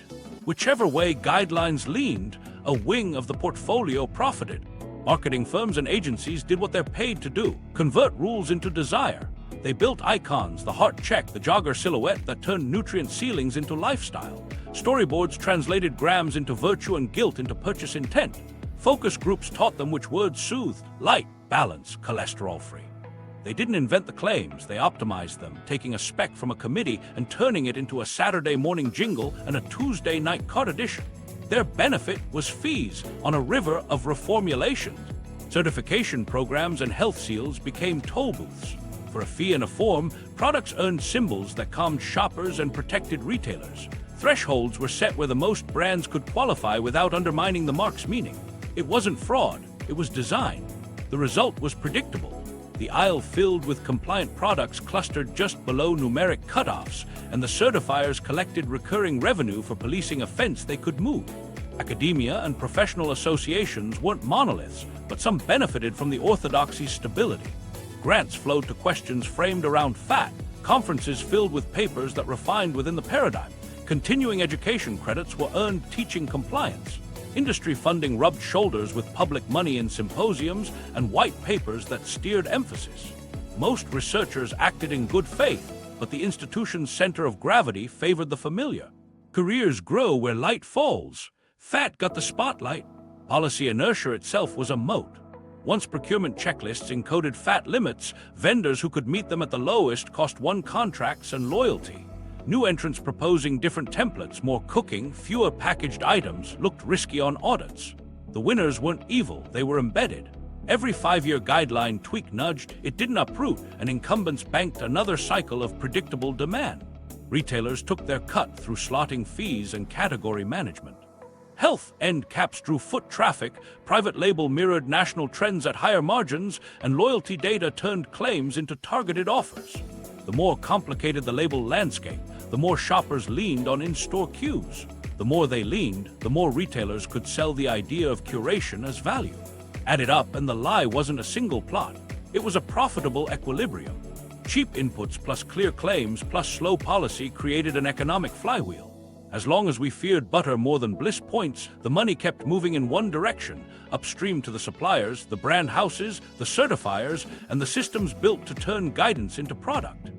Whichever way guidelines leaned, a wing of the portfolio profited. Marketing firms and agencies did what they're paid to do, convert rules into desire. They built icons, the heart check, the jogger silhouette that turned nutrient ceilings into lifestyle. Storyboards translated grams into virtue and guilt into purchase intent. Focus groups taught them which words soothed, light, balance, cholesterol-free. They didn't invent the claims, they optimized them, taking a spec from a committee and turning it into a Saturday morning jingle and a Tuesday night cart edition. Their benefit was fees on a river of reformulations. Certification programs and health seals became toll booths. For a fee and a form, products earned symbols that calmed shoppers and protected retailers. Thresholds were set where the most brands could qualify without undermining the mark's meaning. It wasn't fraud, it was design. The result was predictable. The aisle filled with compliant products clustered just below numeric cutoffs, and the certifiers collected recurring revenue for policing a fence they could move. Academia and professional associations weren't monoliths, but some benefited from the orthodoxy's stability. Grants flowed to questions framed around fat, conferences filled with papers that refined within the paradigm. Continuing education credits were earned teaching compliance. Industry funding rubbed shoulders with public money in symposiums and white papers that steered emphasis. Most researchers acted in good faith, but the institution's center of gravity favored the familiar. Careers grow where light falls. Fat got the spotlight. Policy inertia itself was a moat. Once procurement checklists encoded fat limits, vendors who could meet them at the lowest cost-won contracts and loyalty. New entrants proposing different templates, more cooking, fewer packaged items, looked risky on audits. The winners weren't evil, they were embedded. Every 5-year guideline tweak nudged, it didn't uproot, and incumbents banked another cycle of predictable demand. Retailers took their cut through slotting fees and category management. Health end caps drew foot traffic, private label mirrored national trends at higher margins, and loyalty data turned claims into targeted offers. The more complicated the label landscape, the more shoppers leaned on in-store cues. The more they leaned, the more retailers could sell the idea of curation as value. Add it up, and the lie wasn't a single plot. It was a profitable equilibrium. Cheap inputs plus clear claims plus slow policy created an economic flywheel. As long as we feared butter more than bliss points, the money kept moving in one direction, upstream to the suppliers, the brand houses, the certifiers, and the systems built to turn guidance into product.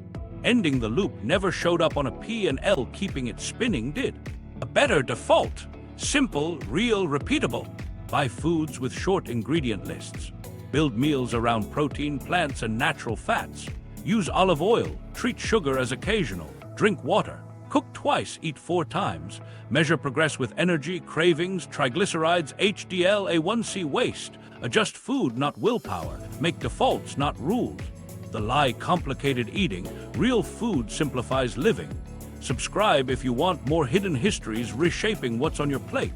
Ending the loop never showed up on a P&L, keeping it spinning did. A better default. Simple, real, repeatable. Buy foods with short ingredient lists. Build meals around protein, plants, and natural fats. Use olive oil. Treat sugar as occasional. Drink water. Cook twice, eat 4 times. Measure progress with energy, cravings, triglycerides, HDL, A1C waste. Adjust food, not willpower. Make defaults, not rules. The lie complicated eating. Real food simplifies living. Subscribe if you want more hidden histories reshaping what's on your plate.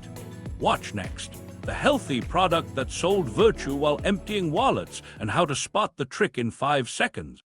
Watch next. The healthy product that sold virtue while emptying wallets, and how to spot the trick in 5 seconds.